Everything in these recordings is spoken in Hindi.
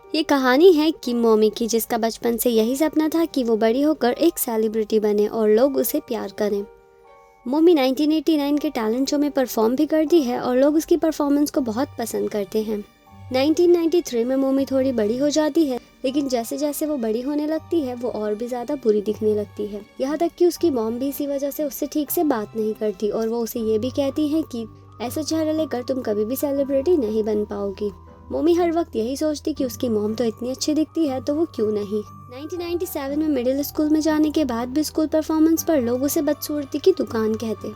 ये कहानी है कि मोमी की, जिसका बचपन से यही सपना था कि वो बड़ी होकर एक सेलिब्रिटी बने और लोग उसे प्यार करें। मोमी 1989 के टैलेंट शो में परफॉर्म भी करती है और लोग उसकी परफॉर्मेंस को बहुत पसंद करते हैं। 1993 में मोमी थोड़ी बड़ी हो जाती है, लेकिन जैसे जैसे वो बड़ी होने लगती है वो और भी ज़्यादा बुरी दिखने लगती है। यहाँ तक कि उसकी मॉम भी इसी वजह से उससे ठीक से बात नहीं करती और वो उसे ये भी कहती है कि ऐसा चेहरा लेकर तुम कभी भी सेलिब्रिटी नहीं बन पाओगी। मोमी हर वक्त यही सोचती कि उसकी मॉम तो इतनी अच्छी दिखती है तो वो क्यों नहीं। 1997 में मिडिल स्कूल में जाने के बाद भी स्कूल परफॉर्मेंस पर लोग उसे बदसूरती की दुकान कहते।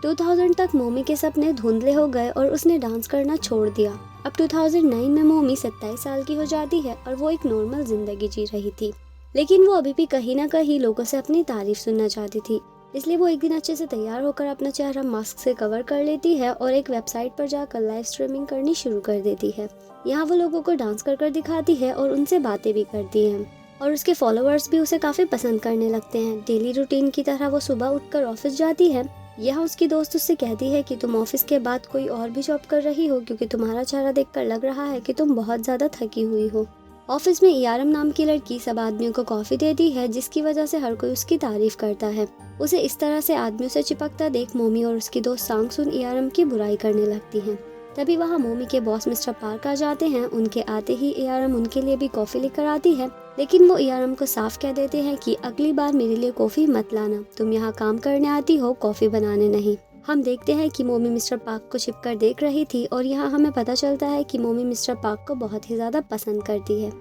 2000 तक मोमी के सपने धुंधले हो गए और उसने डांस करना छोड़ दिया। अब 2009 में मोमी 27 साल की हो जाती है और वो एक नॉर्मल जिंदगी जी रही थी, लेकिन वो अभी भी कहीं ना कहीं लोगों से अपनी तारीफ सुनना चाहती थी। इसलिए वो एक दिन अच्छे से तैयार होकर अपना चेहरा मास्क से कवर कर लेती है और एक वेबसाइट पर जाकर लाइव स्ट्रीमिंग करनी शुरू कर देती है। यहाँ वो लोगों को डांस कर दिखाती है और उनसे बातें भी करती है और उसके फॉलोअर्स भी उसे काफ़ी पसंद करने लगते हैं। डेली रूटीन की तरह वो सुबह उठकर ऑफिस जाती है। यहाँ उसकी दोस्त उससे कहती है कि तुम ऑफिस के बाद कोई और भी जॉब कर रही हो, क्योंकि तुम्हारा चेहरा देखकर लग रहा है कि तुम बहुत ज़्यादा थकी हुई हो। ऑफिस में ईआरएम नाम की लड़की सब आदमियों को कॉफ़ी देती है, जिसकी वजह से हर कोई उसकी तारीफ करता है। उसे इस तरह से आदमियों से चिपकता देख मोमी और उसकी दोस्त सांगसुन ईआरएम की बुराई करने लगती हैं। तभी वहाँ मोमी के बॉस मिस्टर पार्क आ जाते हैं। उनके आते ही ईआरएम उनके लिए भी कॉफ़ी लेकर आती है, लेकिन वो ईआरएम को साफ कह देते हैं कि अगली बार मेरे लिए कॉफ़ी मत लाना, तुम यहाँ काम करने आती हो, कॉफ़ी बनाने नहीं। हम देखते हैं कि मोमी मिस्टर पार्क को छिपकर देख रही थी और यहाँ हमें पता चलता है कि मोमी मिस्टर पार्क को बहुत ही ज़्यादा पसंद करती है।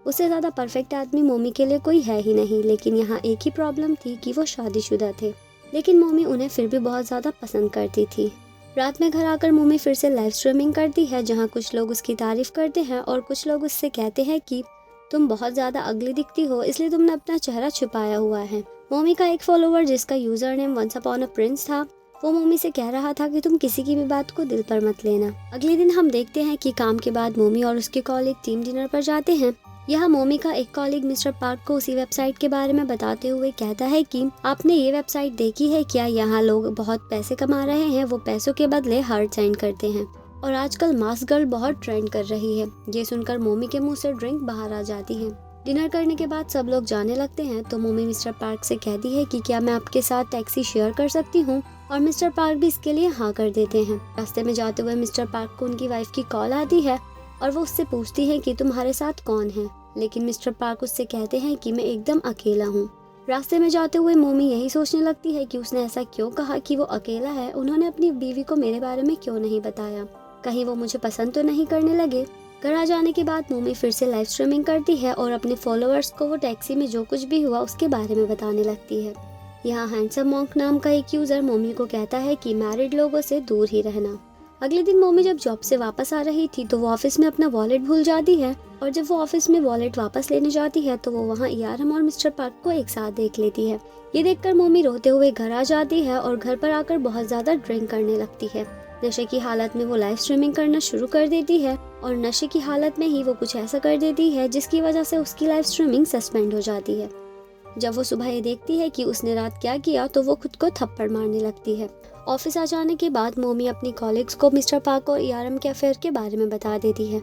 उससे ज़्यादा परफेक्ट आदमी मोमी के लिए कोई है ही नहीं, लेकिन यहाँ एक ही प्रॉब्लम थी कि वो शादीशुदा थे, लेकिन मोमी उन्हें फिर भी बहुत ज़्यादा पसंद करती थी। रात में घर आकर मोमी फिर से लाइव स्ट्रीमिंग करती है, जहाँ कुछ लोग उसकी तारीफ करते हैं और कुछ लोग उससे कहते हैं कि तुम बहुत ज़्यादा अगली दिखती हो, इसलिए तुमने अपना चेहरा छुपाया हुआ है। मोमी का एक फॉलोवर, जिसका user name once upon a prince था, वो मोमी से कह रहा था कि तुम किसी की भी बात को दिल पर मत लेना। अगले दिन हम देखते हैं कि काम के बाद मोमी और उसके कॉलीग टीम डिनर पर जाते हैं। यहाँ मोमी का एक कॉलीग मिस्टर पार्क को उसी वेबसाइट के बारे में बताते हुए कहता है कि आपने ये वेबसाइट देखी है क्या? यहाँ लोग बहुत पैसे कमा रहे हैं, वो पैसों के बदले हार्ट सेंड करते हैं और आजकल मास्क गर्ल बहुत ट्रेंड कर रही है। ये सुनकर मोमी के मुंह से ड्रिंक बाहर आ जाती है। डिनर करने के बाद सब लोग जाने लगते हैं तो मोमी मिस्टर पार्क से कहती है कि क्या मैं आपके साथ टैक्सी शेयर कर सकती हूँ, और मिस्टर पार्क भी इसके लिए हाँ कर देते हैं। रास्ते में जाते हुए मिस्टर पार्क को उनकी वाइफ की कॉल आती है और वो उससे पूछती है कि तुम्हारे साथ कौन है, लेकिन मिस्टर पार्क उससे कहते हैं कि मैं एकदम अकेला हूँ। रास्ते में जाते हुए मोमी यही सोचने लगती है कि उसने ऐसा क्यों कहा कि वो अकेला है, उन्होंने अपनी बीवी को मेरे बारे में क्यों नहीं बताया, कहीं वो मुझे पसंद तो नहीं करने लगे। घर आ जाने के बाद मोमी फिर से लाइव स्ट्रीमिंग करती है और अपने फॉलोअर्स को वो टैक्सी में जो कुछ भी हुआ उसके बारे में बताने लगती है। यहाँ हैंडसम मॉन्क नाम का एक यूजर मोमी को कहता है कि मैरिड लोगों से दूर ही रहना। अगले दिन मोमी जब जॉब से वापस आ रही थी तो वो ऑफिस में अपना वॉलेट भूल जाती है, और जब वो ऑफिस में वॉलेट वापस लेने जाती है तो वो वहाँ ईआरएम और मिस्टर पार्क को एक साथ देख लेती है। ये देखकर मोमी रोते हुए घर आ जाती है और घर पर आकर बहुत ज्यादा ड्रिंक करने लगती है। नशे की हालत में वो लाइव स्ट्रीमिंग करना शुरू कर देती है और नशे की हालत में ही वो कुछ ऐसा कर देती है जिसकी वजह से उसकी लाइव स्ट्रीमिंग सस्पेंड हो जाती है। जब वो सुबह ये देखती है कि उसने रात क्या किया तो वो खुद को थप्पड़ मारने लगती है। ऑफिस आ जाने के बाद मोमी अपनी कॉलीग्स को मिस्टर पार्क और ईआरएम के अफेयर के बारे में बता देती है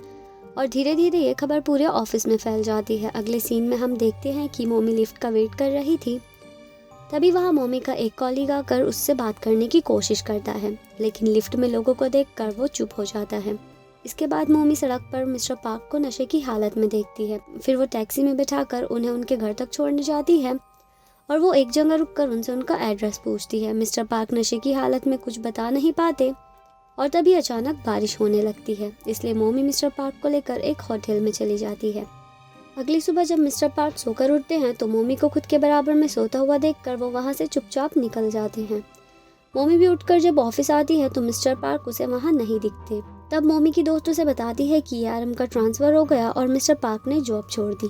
और धीरे धीरे ये खबर पूरे ऑफिस में फैल जाती है। अगले सीन में हम देखते हैं कि मोमी लिफ्ट का वेट कर रही थी। तभी वहाँ मोमी का एक कॉलीग आकर उससे बात करने की कोशिश करता है, लेकिन लिफ्ट में लोगों को देखकर वो चुप हो जाता है। इसके बाद मोमी सड़क पर मिस्टर पार्क को नशे की हालत में देखती है। फिर वो टैक्सी में बैठाकर उन्हें उनके घर तक छोड़ने जाती है और वो एक जगह रुककर उनसे उनका एड्रेस पूछती है। मिस्टर पार्क नशे की हालत में कुछ बता नहीं पाते और तभी अचानक बारिश होने लगती है, इसलिए मोमी मिस्टर पार्क को लेकर एक होटल में चली जाती है। अगली सुबह जब मिस्टर पार्क सोकर उठते हैं तो मोमी को खुद के बराबर में सोता हुआ देखकर वो वहाँ से चुपचाप निकल जाते हैं। मोमी भी उठकर जब ऑफिस आती है तो मिस्टर पार्क उसे वहाँ नहीं दिखते। तब मोमी की दोस्त उसे बताती है कि ईआरएम का ट्रांसफ़र हो गया और मिस्टर पार्क ने जॉब छोड़ दी।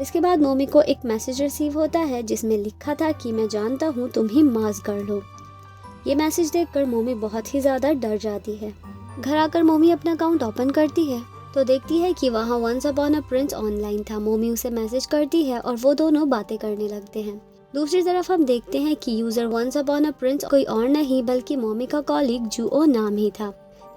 इसके बाद मोमी को एक मैसेज रिसीव होता है जिसमें लिखा था कि मैं जानता हूँ तुम ही मास्क गर्ल हो। ये मैसेज देखकर मोमी बहुत ही ज़्यादा डर जाती है। घर आकर मोमी अपना अकाउंट ओपन करती है तो देखती है कि वहाँ once upon a prince online था। मोमी उसे मैसेज करती है और वो दोनों बातें करने लगते हैं। दूसरी तरफ हम देखते हैं कि user once upon a prince कोई और नहीं बल्कि मोमी का कॉलीग जुओ नाम ही था।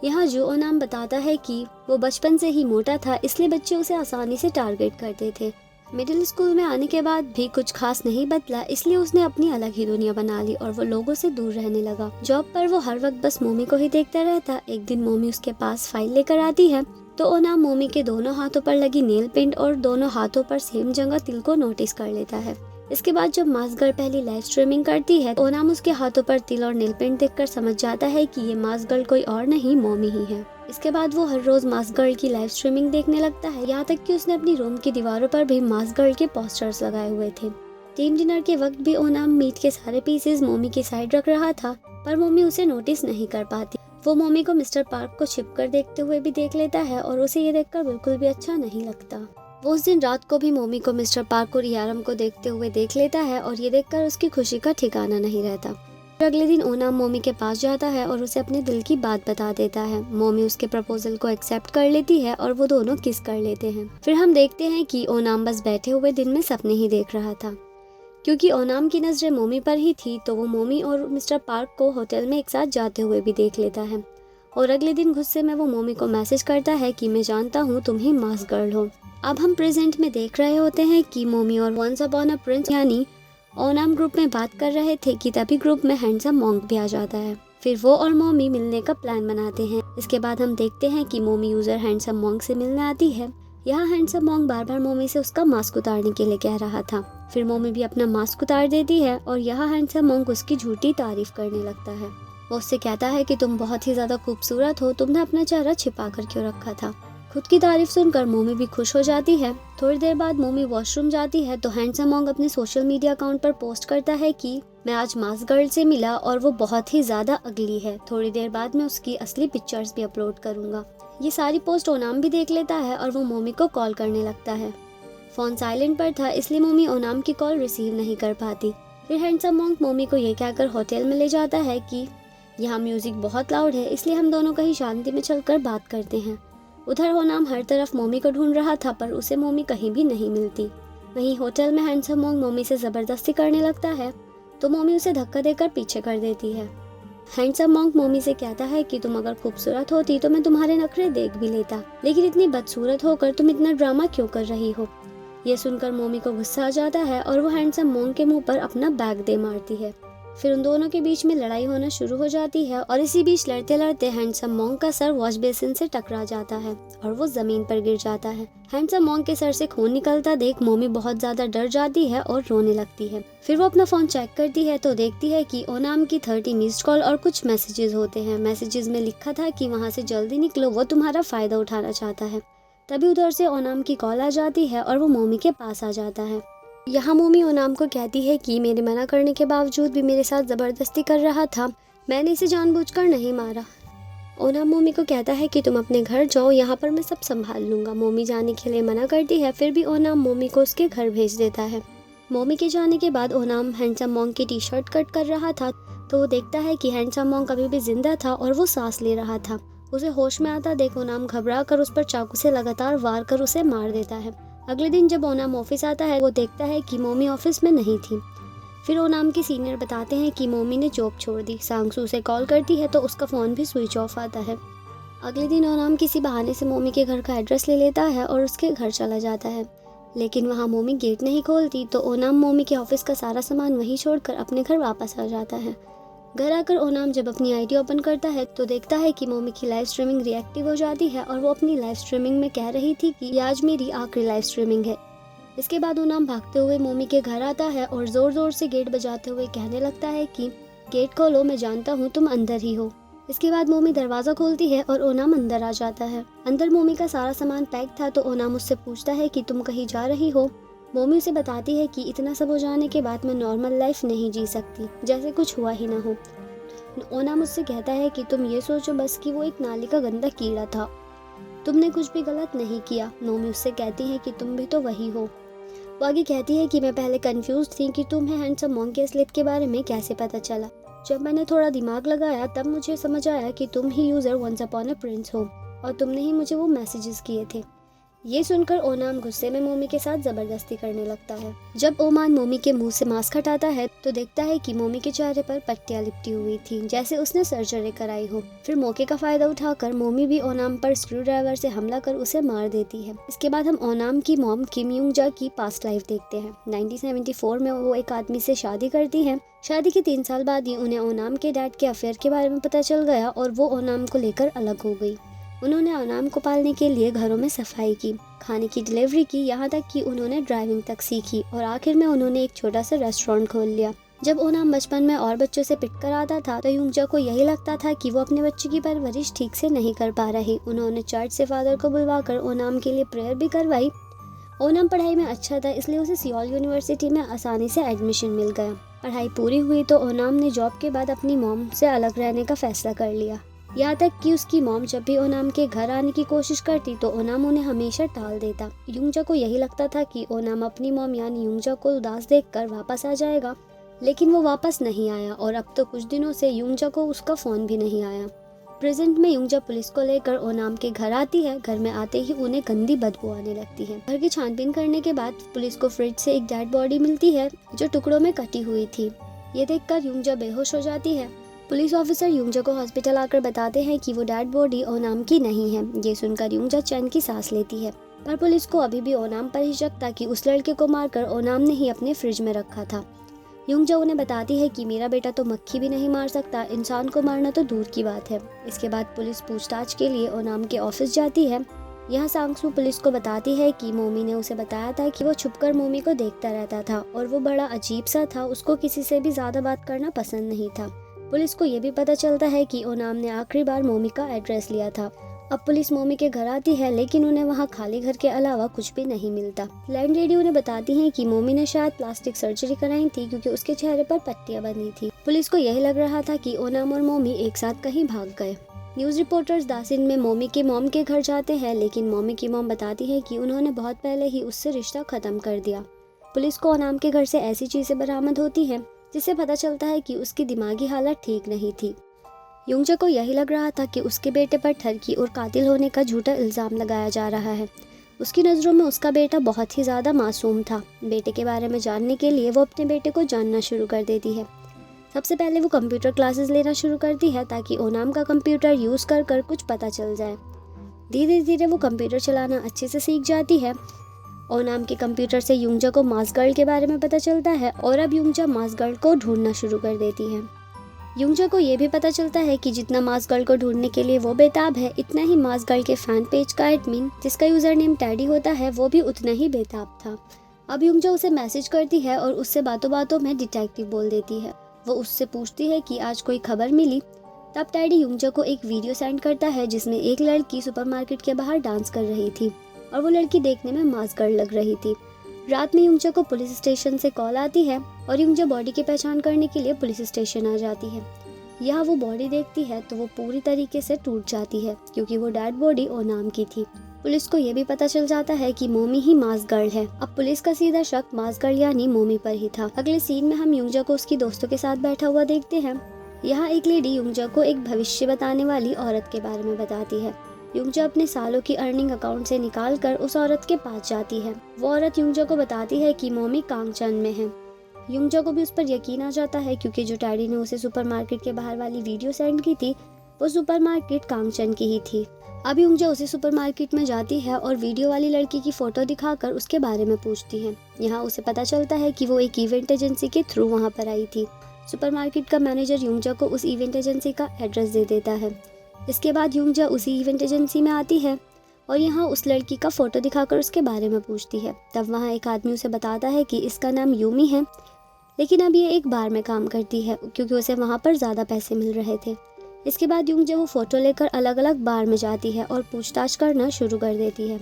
यहाँ जो ओनाम बताता है कि वो बचपन से ही मोटा था, इसलिए बच्चे उसे आसानी से टारगेट करते थे। मिडिल स्कूल में आने के बाद भी कुछ खास नहीं बदला, इसलिए उसने अपनी अलग ही दुनिया बना ली और वो लोगों से दूर रहने लगा। जॉब पर वो हर वक्त बस मोमी को ही देखता रहता। एक दिन मोमी उसके पास फाइल लेकर आती है तो ओनाम मोमी के दोनों हाथों पर लगी नेल पेंट और दोनों हाथों पर सेम जगह तिल को नोटिस कर लेता है। इसके बाद जब मास्क गर्ल पहली लाइव स्ट्रीमिंग करती है, ओनाम उसके हाथों पर तिल और नेल पेंट देखकर समझ जाता है कि ये मास्क गर्ल कोई और नहीं, मोमी ही है। इसके बाद वो हर रोज मास्क गर्ल की लाइव स्ट्रीमिंग देखने लगता है, यहाँ तक कि उसने अपनी रूम की दीवारों पर भी मास्क गर्ल के पोस्टर्स लगाए हुए थे। टीम डिनर के वक्त भी ओनाम मीट के सारे पीसेस मोमी की साइड रख रहा था, पर मोमी उसे नोटिस नहीं कर पाती। वो मोमी को मिस्टर पार्क को छिपकर देखते हुए भी देख लेता है और उसे ये देखकर बिल्कुल भी अच्छा नहीं लगता। वो उस दिन रात को भी मोमी को मिस्टर पार्क और यारम को देखते हुए देख लेता है और ये देखकर उसकी खुशी का ठिकाना नहीं रहता। अगले दिन ओनाम मोमी के पास जाता है और उसे अपने दिल की बात बता देता है। मोमी उसके प्रपोजल को एक्सेप्ट कर लेती है और वो दोनों किस कर लेते हैं। फिर हम देखते हैं कि ओनाम बस बैठे हुए दिन में सपने ही देख रहा था। क्योंकि ओनाम की नजरें मोमी पर ही थी तो वो मोमी और मिस्टर पार्क को होटल में एक साथ जाते हुए भी देख लेता है। और अगले दिन गुस्से में वो मोमी को मैसेज करता है कि मैं जानता हूँ तुम ही मास्क गर्ल हो। अब हम प्रेजेंट में देख रहे होते हैं कि मोमी और वंस अपॉन अ प्रिंस यानी ओनाम ग्रुप में बात कर रहे थे कि तभी ग्रुप में हैंडसम मॉन्क भी आ जाता है। फिर वो और मोमी मिलने का प्लान बनाते हैं। इसके बाद हम देखते हैं कि मोमी यूजर हैंडसम मॉन्क से मिलने आती है। यहाँ हैंडसम मॉन्क बार बार मोमी से उसका मास्क उतारने के लिए कह रहा था। फिर मोमी भी अपना मास्क उतार देती है और यहाँ हैंडसम मॉन्क उसकी झूठी तारीफ करने लगता है। वो उससे कहता है कि तुम बहुत ही ज्यादा खूबसूरत हो, तुमने अपना चेहरा छिपा कर क्यों रखा था। खुद की तारीफ सुनकर मोमी भी खुश हो जाती है। थोड़ी देर बाद मोमी वॉशरूम जाती है तो हैंडसम मॉन्क अपने सोशल मीडिया अकाउंट पर पोस्ट करता है कि मैं आज मास्क गर्ल से मिला और वो बहुत ही ज्यादा अगली है। थोड़ी देर बाद मैं उसकी असली पिक्चर्स भी अपलोड करूंगा। ये सारी पोस्ट ओनाम भी देख लेता है और वो मोमी को कॉल करने लगता है। फोन साइलेंट पर था इसलिए मोमी ओनाम की कॉल रिसीव नहीं कर पाती। फिर हैंडसम मॉन्क मोमी को ये कहकर होटल में ले जाता है कि यहाँ म्यूजिक बहुत लाउड है, इसलिए हम दोनों कहीं शांति में चलकर बात करते हैं। उधर ओनाम हर तरफ मोमी को ढूंढ रहा था पर उसे मोमी कहीं भी नहीं मिलती। वहीं होटल में हैंडसम मॉन्क मोमी से जबरदस्ती करने लगता है तो मोमी उसे धक्का देकर पीछे कर देती है। हैंडसम मॉन्क मोमी से कहता है कि तुम अगर खूबसूरत होती तो मैं तुम्हारे नखरे देख भी लेता, लेकिन इतनी बदसूरत होकर तुम इतना ड्रामा क्यों कर रही हो। ये सुनकर मोमी को गुस्सा आ जाता है और वो हैंडसम मॉन्क के मुंह पर अपना बैग दे मारती है। फिर उन दोनों के बीच में लड़ाई होना शुरू हो जाती है और इसी बीच लड़ते लड़ते हैंडसम मॉन्क का सर वॉश बेसिन से टकरा जाता है और वो जमीन पर गिर जाता है। हैंडसम मॉन्क के सर से खून निकलता देख मोमी बहुत ज्यादा डर जाती है और रोने लगती है। फिर वो अपना फोन चेक करती है तो देखती है कि ओनाम की 30 मिस्ड कॉल और कुछ मैसेजेस होते हैं। मैसेजेस में लिखा था कि वहाँ से जल्दी निकलो, वो तुम्हारा फायदा उठाना चाहता है। तभी उधर से ओनाम की कॉल आ जाती है और वो मोमी के पास आ जाता है। यहाँ मोमी ओनाम को कहती है कि मेरे मना करने के बावजूद भी मेरे साथ ज़बरदस्ती कर रहा था, मैंने इसे जानबूझकर नहीं मारा। ओनाम मोमी को कहता है कि तुम अपने घर जाओ, यहाँ पर मैं सब संभाल लूँगा। मोमी जाने के लिए मना करती है, फिर भी ओनाम मोमी को उसके घर भेज देता है। मोमी के जाने के बाद ओनाम हैंडसम मॉन्क की टी-शर्ट कट कर रहा था तो वो देखता है कि हैंडसम मॉन्क अभी भी जिंदा था और वो सांस ले रहा था। उसे होश में आता देख ओनाम घबरा कर उस पर चाकू से लगातार वार कर उसे मार देता है। अगले दिन जब ओनाम ऑफिस आता है वो देखता है कि मोमी ऑफिस में नहीं थी। फिर ओनाम के सीनियर बताते हैं कि मोमी ने जॉब छोड़ दी। सांगसू उसे कॉल करती है तो उसका फ़ोन भी स्विच ऑफ आता है। अगले दिन ओनाम किसी बहाने से मोमी के घर का एड्रेस ले लेता है और उसके घर चला जाता है, लेकिन वहाँ मोमी गेट नहीं खोलती तो ओनाम मोमी के ऑफिस का सारा सामान वहीं छोड़कर अपने घर वापस आ जाता है। घर आकर ओनाम जब अपनी आईडी ओपन करता है तो देखता है कि मोमी की लाइव स्ट्रीमिंग रिएक्टिव हो जाती है और वो अपनी लाइव स्ट्रीमिंग में कह रही थी कि ये आज मेरी आखिरी लाइव स्ट्रीमिंग है। इसके बाद ओनाम भागते हुए मोमी के घर आता है और जोर जोर से गेट बजाते हुए कहने लगता है कि गेट खोलो, मैं जानता हूँ तुम अंदर ही हो। इसके बाद मोमी दरवाज़ा खोलती है और ओनाम अंदर आ जाता है। अंदर मोमी का सारा सामान पैक था तो ओनाम उससे पूछता है कि तुम कहीं जा रही हो। मोमी उसे बताती है कि इतना सब हो जाने के बाद मैं नॉर्मल लाइफ नहीं जी सकती, जैसे कुछ हुआ ही ना हो। ओनाम उससे कहता है कि तुम ये सोचो बस कि वो एक नाली का गंदा कीड़ा था, तुमने कुछ भी गलत नहीं किया। मोमी उससे कहती है कि तुम भी तो वही हो। वो आगे कहती है कि मैं पहले कंफ्यूज थी कि तुम्हें हैंडसम मॉन्क के असलियत के बारे में कैसे पता चला। जब मैंने थोड़ा दिमाग लगाया तब मुझे समझ आया कि तुम ही user once upon a prince हो और तुमने ही मुझे वो मैसेजेस किए थे। ये सुनकर ओनाम गुस्से में मोमी के साथ जबरदस्ती करने लगता है। जब ओमान मोमी के मुंह से मास्क हटाता है तो देखता है कि मोमी के चेहरे पर पट्टियां लिपटी हुई थी, जैसे उसने सर्जरी कराई हो। फिर मौके का फायदा उठाकर मोमी भी ओनाम पर स्क्रू ड्राइवर से हमला कर उसे मार देती है। इसके बाद हम ओनाम की मॉम किम युंग जा की पास्ट लाइफ देखते हैं। 1974 में वो एक आदमी से शादी करती है। शादी के 3 साल बाद ही उन्हें ओनाम के डैड के अफेयर के बारे में पता चल गया और वो ओनाम को लेकर अलग हो गई। उन्होंने ओनाम को पालने के लिए घरों में सफाई की, खाने की डिलीवरी की, यहाँ तक कि उन्होंने ड्राइविंग तक सीखी और आखिर में उन्होंने एक छोटा सा रेस्टोरेंट खोल लिया। जब ओनाम बचपन में और बच्चों से पिट कर आता था तो युंगजा को यही लगता था कि वो अपने बच्चे की परवरिश ठीक से नहीं कर पा रही। उन्होंने चर्च से फादर को बुलवाकर ओनाम के लिए प्रेयर भी करवाई। ओनाम पढ़ाई में अच्छा था, इसलिए उसे सियोल यूनिवर्सिटी में आसानी से एडमिशन मिल गया। पढ़ाई पूरी हुई तो ओनाम ने जॉब के बाद अपनी मॉम से अलग रहने का फैसला कर लिया। यहाँ तक कि उसकी मॉम जब भी ओनाम के घर आने की कोशिश करती तो ओनाम उन्हें हमेशा टाल देता। युंगजा को यही लगता था कि ओनाम अपनी मॉम यानी युंगजा को उदास देखकर वापस आ जाएगा, लेकिन वो वापस नहीं आया और अब तो कुछ दिनों से युंगजा को उसका फोन भी नहीं आया। प्रेजेंट में युंगजा पुलिस को लेकर ओनाम के घर आती है। घर में आते ही उन्हें गंदी बदबू आने लगती है। घर की छानबीन करने के बाद पुलिस को फ्रिज से एक डेड बॉडी मिलती है जो टुकड़ों में कटी हुई थी। ये देखकर युंगजा बेहोश हो जाती है। पुलिस ऑफिसर युंगजा को हॉस्पिटल आकर बताते हैं कि वो डेड बॉडी ओनाम की नहीं है। ये सुनकर युंगजा चैन की सांस लेती है, पर पुलिस को अभी भी ओनाम पर ही शक था कि उस लड़के को मारकर ओनाम ने ही अपने फ्रिज में रखा था। युंगजा उन्हें बताती है कि मेरा बेटा तो मक्खी भी नहीं मार सकता, इंसान को मारना तो दूर की बात है। इसके बाद पुलिस पूछताछ के लिए ओनाम के ऑफिस जाती है। यहाँ सांगसू पुलिस को बताती है कि मोमी ने उसे बताया था कि वो छुपकर मोमी को देखता रहता था और वो बड़ा अजीब सा था, उसको किसी से भी ज्यादा बात करना पसंद नहीं था। पुलिस को ये भी पता चलता है कि ओनाम ने आखिरी बार मोमी का एड्रेस लिया था। अब पुलिस मोमी के घर आती है, लेकिन उन्हें वहाँ खाली घर के अलावा कुछ भी नहीं मिलता। लैंडलेडी उन्हें बताती है कि मोमी ने शायद प्लास्टिक सर्जरी कराई थी क्योंकि उसके चेहरे पर पट्टियां बनी थी। पुलिस को यही लग रहा था कि ओनाम और मोमी एक साथ कहीं भाग गए। न्यूज रिपोर्टर्स दासिन में मोमी के मॉम के घर जाते हैं, लेकिन मोमी की मॉम बताती है कि उन्होंने बहुत पहले ही उससे रिश्ता खत्म कर दिया। पुलिस को ओनाम के घर से ऐसी चीजें बरामद होती हैं जिससे पता चलता है कि उसकी दिमागी हालत ठीक नहीं थी। युंगजा को यही लग रहा था कि उसके बेटे पर ठगी और कातिल होने का झूठा इल्ज़ाम लगाया जा रहा है। उसकी नज़रों में उसका बेटा बहुत ही ज़्यादा मासूम था। बेटे के बारे में जानने के लिए वो अपने बेटे को जानना शुरू कर देती है। सबसे पहले वो कंप्यूटर क्लासेस लेना शुरू करती है ताकि ओनाम का कंप्यूटर यूज़ कर कुछ पता चल जाए। धीरे धीरे वो कंप्यूटर चलाना अच्छे से सीख जाती है। ओनाम के कंप्यूटर से युंगजा को मास्क गर्ल के बारे में पता चलता है और अब युंगजा मास्क गर्ल को ढूंढना शुरू कर देती है। युंगजा को ये भी पता चलता है कि जितना मास्क गर्ल को ढूंढने के लिए वो बेताब है, इतना ही मास्क गर्ल के फैन पेज का एडमिन जिसका यूजर नेम टैडी होता है वो भी उतना ही बेताब था। अब युंगजा उसे मैसेज करती है और उससे बातों बातों में डिटेक्टिव बोल देती है। वो उससे पूछती है कि आज कोई खबर मिली। तब टैडी युंगजा को एक वीडियो सेंड करता है जिसमें एक लड़की सुपरमार्केट के बाहर डांस कर रही थी और वो लड़की देखने में मास्क गर्ल लग रही थी। रात में युंगजा को पुलिस स्टेशन से कॉल आती है और युंगजा बॉडी की पहचान करने के लिए पुलिस स्टेशन आ जाती है। यहाँ वो बॉडी देखती है तो वो पूरी तरीके से टूट जाती है क्योंकि वो डेड बॉडी ओनाम की थी। पुलिस को ये भी पता चल जाता है कि मोमी ही मास्क गर्ल है। अब पुलिस का सीधा शक मास्क गर्ल यानी मोमी पर ही था। अगले सीन में हम युंगजा को उसकी दोस्तों के साथ बैठा हुआ देखते हैं। यहाँ एक लेडी युंगजा को एक भविष्य बताने वाली औरत के बारे में बताती है। युंगजा अपने सालों की अर्निंग अकाउंट से निकाल कर उस औरत के पास जाती है। वो औरत युंगजा को बताती है कि मोमी कांगचन में है। युंगजा को भी उस पर यकीन आ जाता है क्योंकि जो टैडी ने उसे सुपरमार्केट के बाहर वाली वीडियो सेंड की थी वो सुपरमार्केट कांगचन की ही थी। अब युंगजा उसी सुपरमार्केट में जाती है और वीडियो वाली लड़की की फोटो दिखाकर उसके बारे में पूछती है। यहाँ उसे पता चलता है कि वो एक इवेंट एजेंसी के थ्रू वहाँ पर आई थी। सुपरमार्केट का मैनेजर युंगजा को उस इवेंट एजेंसी का एड्रेस दे देता है। इसके बाद युंगजा उसी इवेंट एजेंसी में आती है और यहाँ उस लड़की का फोटो दिखाकर उसके बारे में पूछती है। तब वहाँ एक आदमी उसे बताता है कि इसका नाम यूमी है, लेकिन अब ये एक बार में काम करती है क्योंकि उसे वहाँ पर ज़्यादा पैसे मिल रहे थे। इसके बाद युंगजा वो फोटो लेकर अलग अलग बार में जाती है और पूछताछ करना शुरू कर देती है।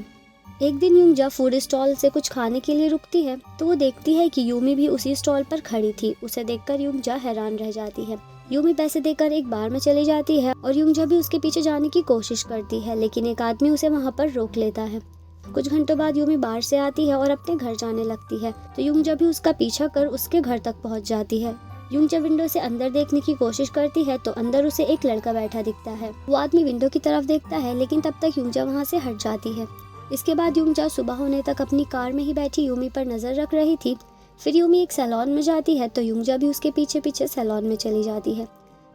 एक दिन युंगजा फूड स्टॉल से कुछ खाने के लिए रुकती है तो वो देखती है कि यूमी भी उसी स्टॉल पर खड़ी थी। उसे देखकर युंगजा हैरान रह जाती है। यूमी पैसे देकर एक बार में चली जाती है और युंगजा भी उसके पीछे जाने की कोशिश करती है, लेकिन एक आदमी उसे वहाँ पर रोक लेता है। कुछ घंटों बाद यूमी बाहर से आती है और अपने घर जाने लगती है तो युंगजा भी उसका पीछा कर उसके घर तक पहुँच जाती है। युंगजा विंडो से अंदर देखने की कोशिश करती है तो अंदर उसे एक लड़का बैठा दिखता है। वो आदमी विंडो की तरफ देखता है, लेकिन तब तक युंगजा वहाँ से हट जाती है। इसके बाद यूंगजा सुबह होने तक अपनी कार में ही बैठी यूमी पर नज़र रख रही थी। फिर यूमी एक सैलून में जाती है तो यूंगजा भी उसके पीछे पीछे सैलून में चली जाती है।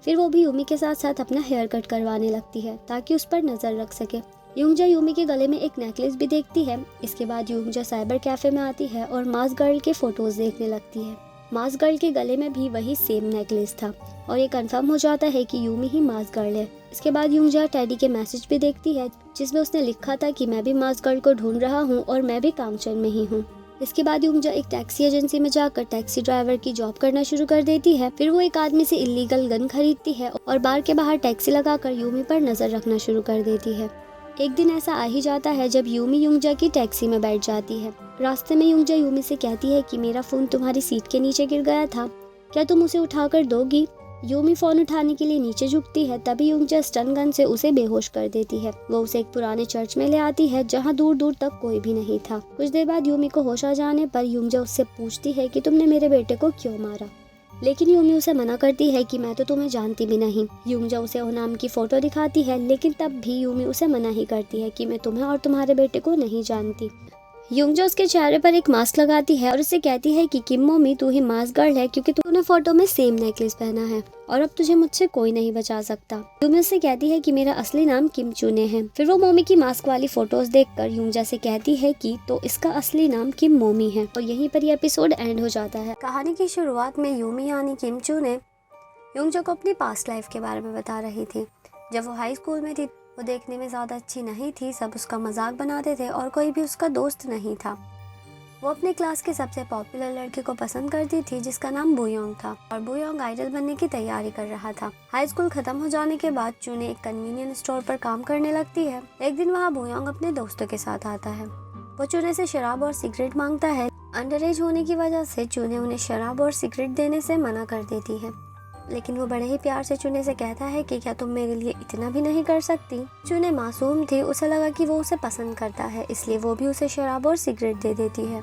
फिर वो भी यूमी के साथ साथ अपना हेयर कट करवाने लगती है ताकि उस पर नज़र रख सके। यूंगजा यूमी के गले में एक नेकलेस भी देखती है। इसके बाद यूंगजा साइबर कैफ़े में आती है और मास गर्ल के फ़ोटोज़ देखने लगती है। मास गर्ल के गले में भी वही सेम नेकलेस था और ये कंफर्म हो जाता है कि यूमी ही मास गर्ल है। इसके बाद यूंगजा टेडी के मैसेज भी देखती है जिसमें उसने लिखा था कि मैं भी मास गर्ल को ढूंढ रहा हूँ और मैं भी कांगचन में ही हूँ। इसके बाद यूंगजा एक टैक्सी एजेंसी में जाकर टैक्सी ड्राइवर की जॉब करना शुरू कर देती है। फिर वो एक आदमी से इलीगल गन खरीदती है और बार के बाहर टैक्सी लगाकर यूमी पर नज़र रखना शुरू कर देती है। एक दिन ऐसा आ ही जाता है जब यूमी यूंगजा की टैक्सी में बैठ जाती है। रास्ते में यूंगजा यूमी से कहती है कि मेरा फ़ोन तुम्हारी सीट के नीचे गिर गया था, क्या तुम उसे उठाकर दोगी? यूमी फ़ोन उठाने के लिए नीचे झुकती है, तभी यूंगजा स्टन गन से उसे बेहोश कर देती है। वो उसे एक पुराने चर्च में ले आती है जहाँ दूर दूर तक कोई भी नहीं था। कुछ देर बाद यूमी को होश आ जाने पर यूंगजा उससे पूछती है कि तुमने मेरे बेटे को क्यों मारा, लेकिन यूमी उसे मना करती है कि मैं तो तुम्हें जानती भी नहीं। यूंगजा उसे ओनाम की फ़ोटो दिखाती है, लेकिन तब भी यूमी उसे मना ही करती है कि मैं तुम्हें और तुम्हारे बेटे को नहीं जानती। यूंगजा उसके चेहरे पर एक मास्क लगाती है और उसे कहती है कि किम मोमी तू ही मास्क गर्ल है क्योंकि तूने फोटो में सेम नेकलेस पहना है और अब तुझे मुझसे कोई नहीं बचा सकता। यूमी उससे कहती है कि मेरा असली नाम किम चुने है। फिर वो मोमी की मास्क वाली फोटोज देखकर यूंगजा से कहती है कि तो इसका असली नाम किम मोमी है। और यहीं पर ये एपिसोड एंड हो जाता है। कहानी की शुरुआत में यूमी यानी किम चुने यूंगजा को अपनी पास्ट लाइफ के बारे में बता रही थी। जब वो हाई स्कूल में थी वो देखने में ज़्यादा अच्छी नहीं थी, सब उसका मजाक बनाते थे और कोई भी उसका दोस्त नहीं था। वो अपने क्लास के सबसे पॉपुलर लड़के को पसंद करती थी जिसका नाम बुयोंग था और बुयोंग आइडल बनने की तैयारी कर रहा था। हाई स्कूल खत्म हो जाने के बाद चुने एक कन्वीनियंस स्टोर पर काम करने लगती है। एक दिन वहाँ बुयोंग अपने दोस्तों के साथ आता है। वो चुने से शराब और सिगरेट मांगता है। अंडर एज होने की वजह से चुने उन्हें शराब और सिगरेट देने से मना कर देती है, लेकिन वो बड़े ही प्यार से चुने से कहता है कि क्या तुम मेरे लिए इतना भी नहीं कर सकती। चुने मासूम थी, उसे लगा कि वो उसे पसंद करता है, इसलिए वो भी उसे शराब और सिगरेट दे देती है।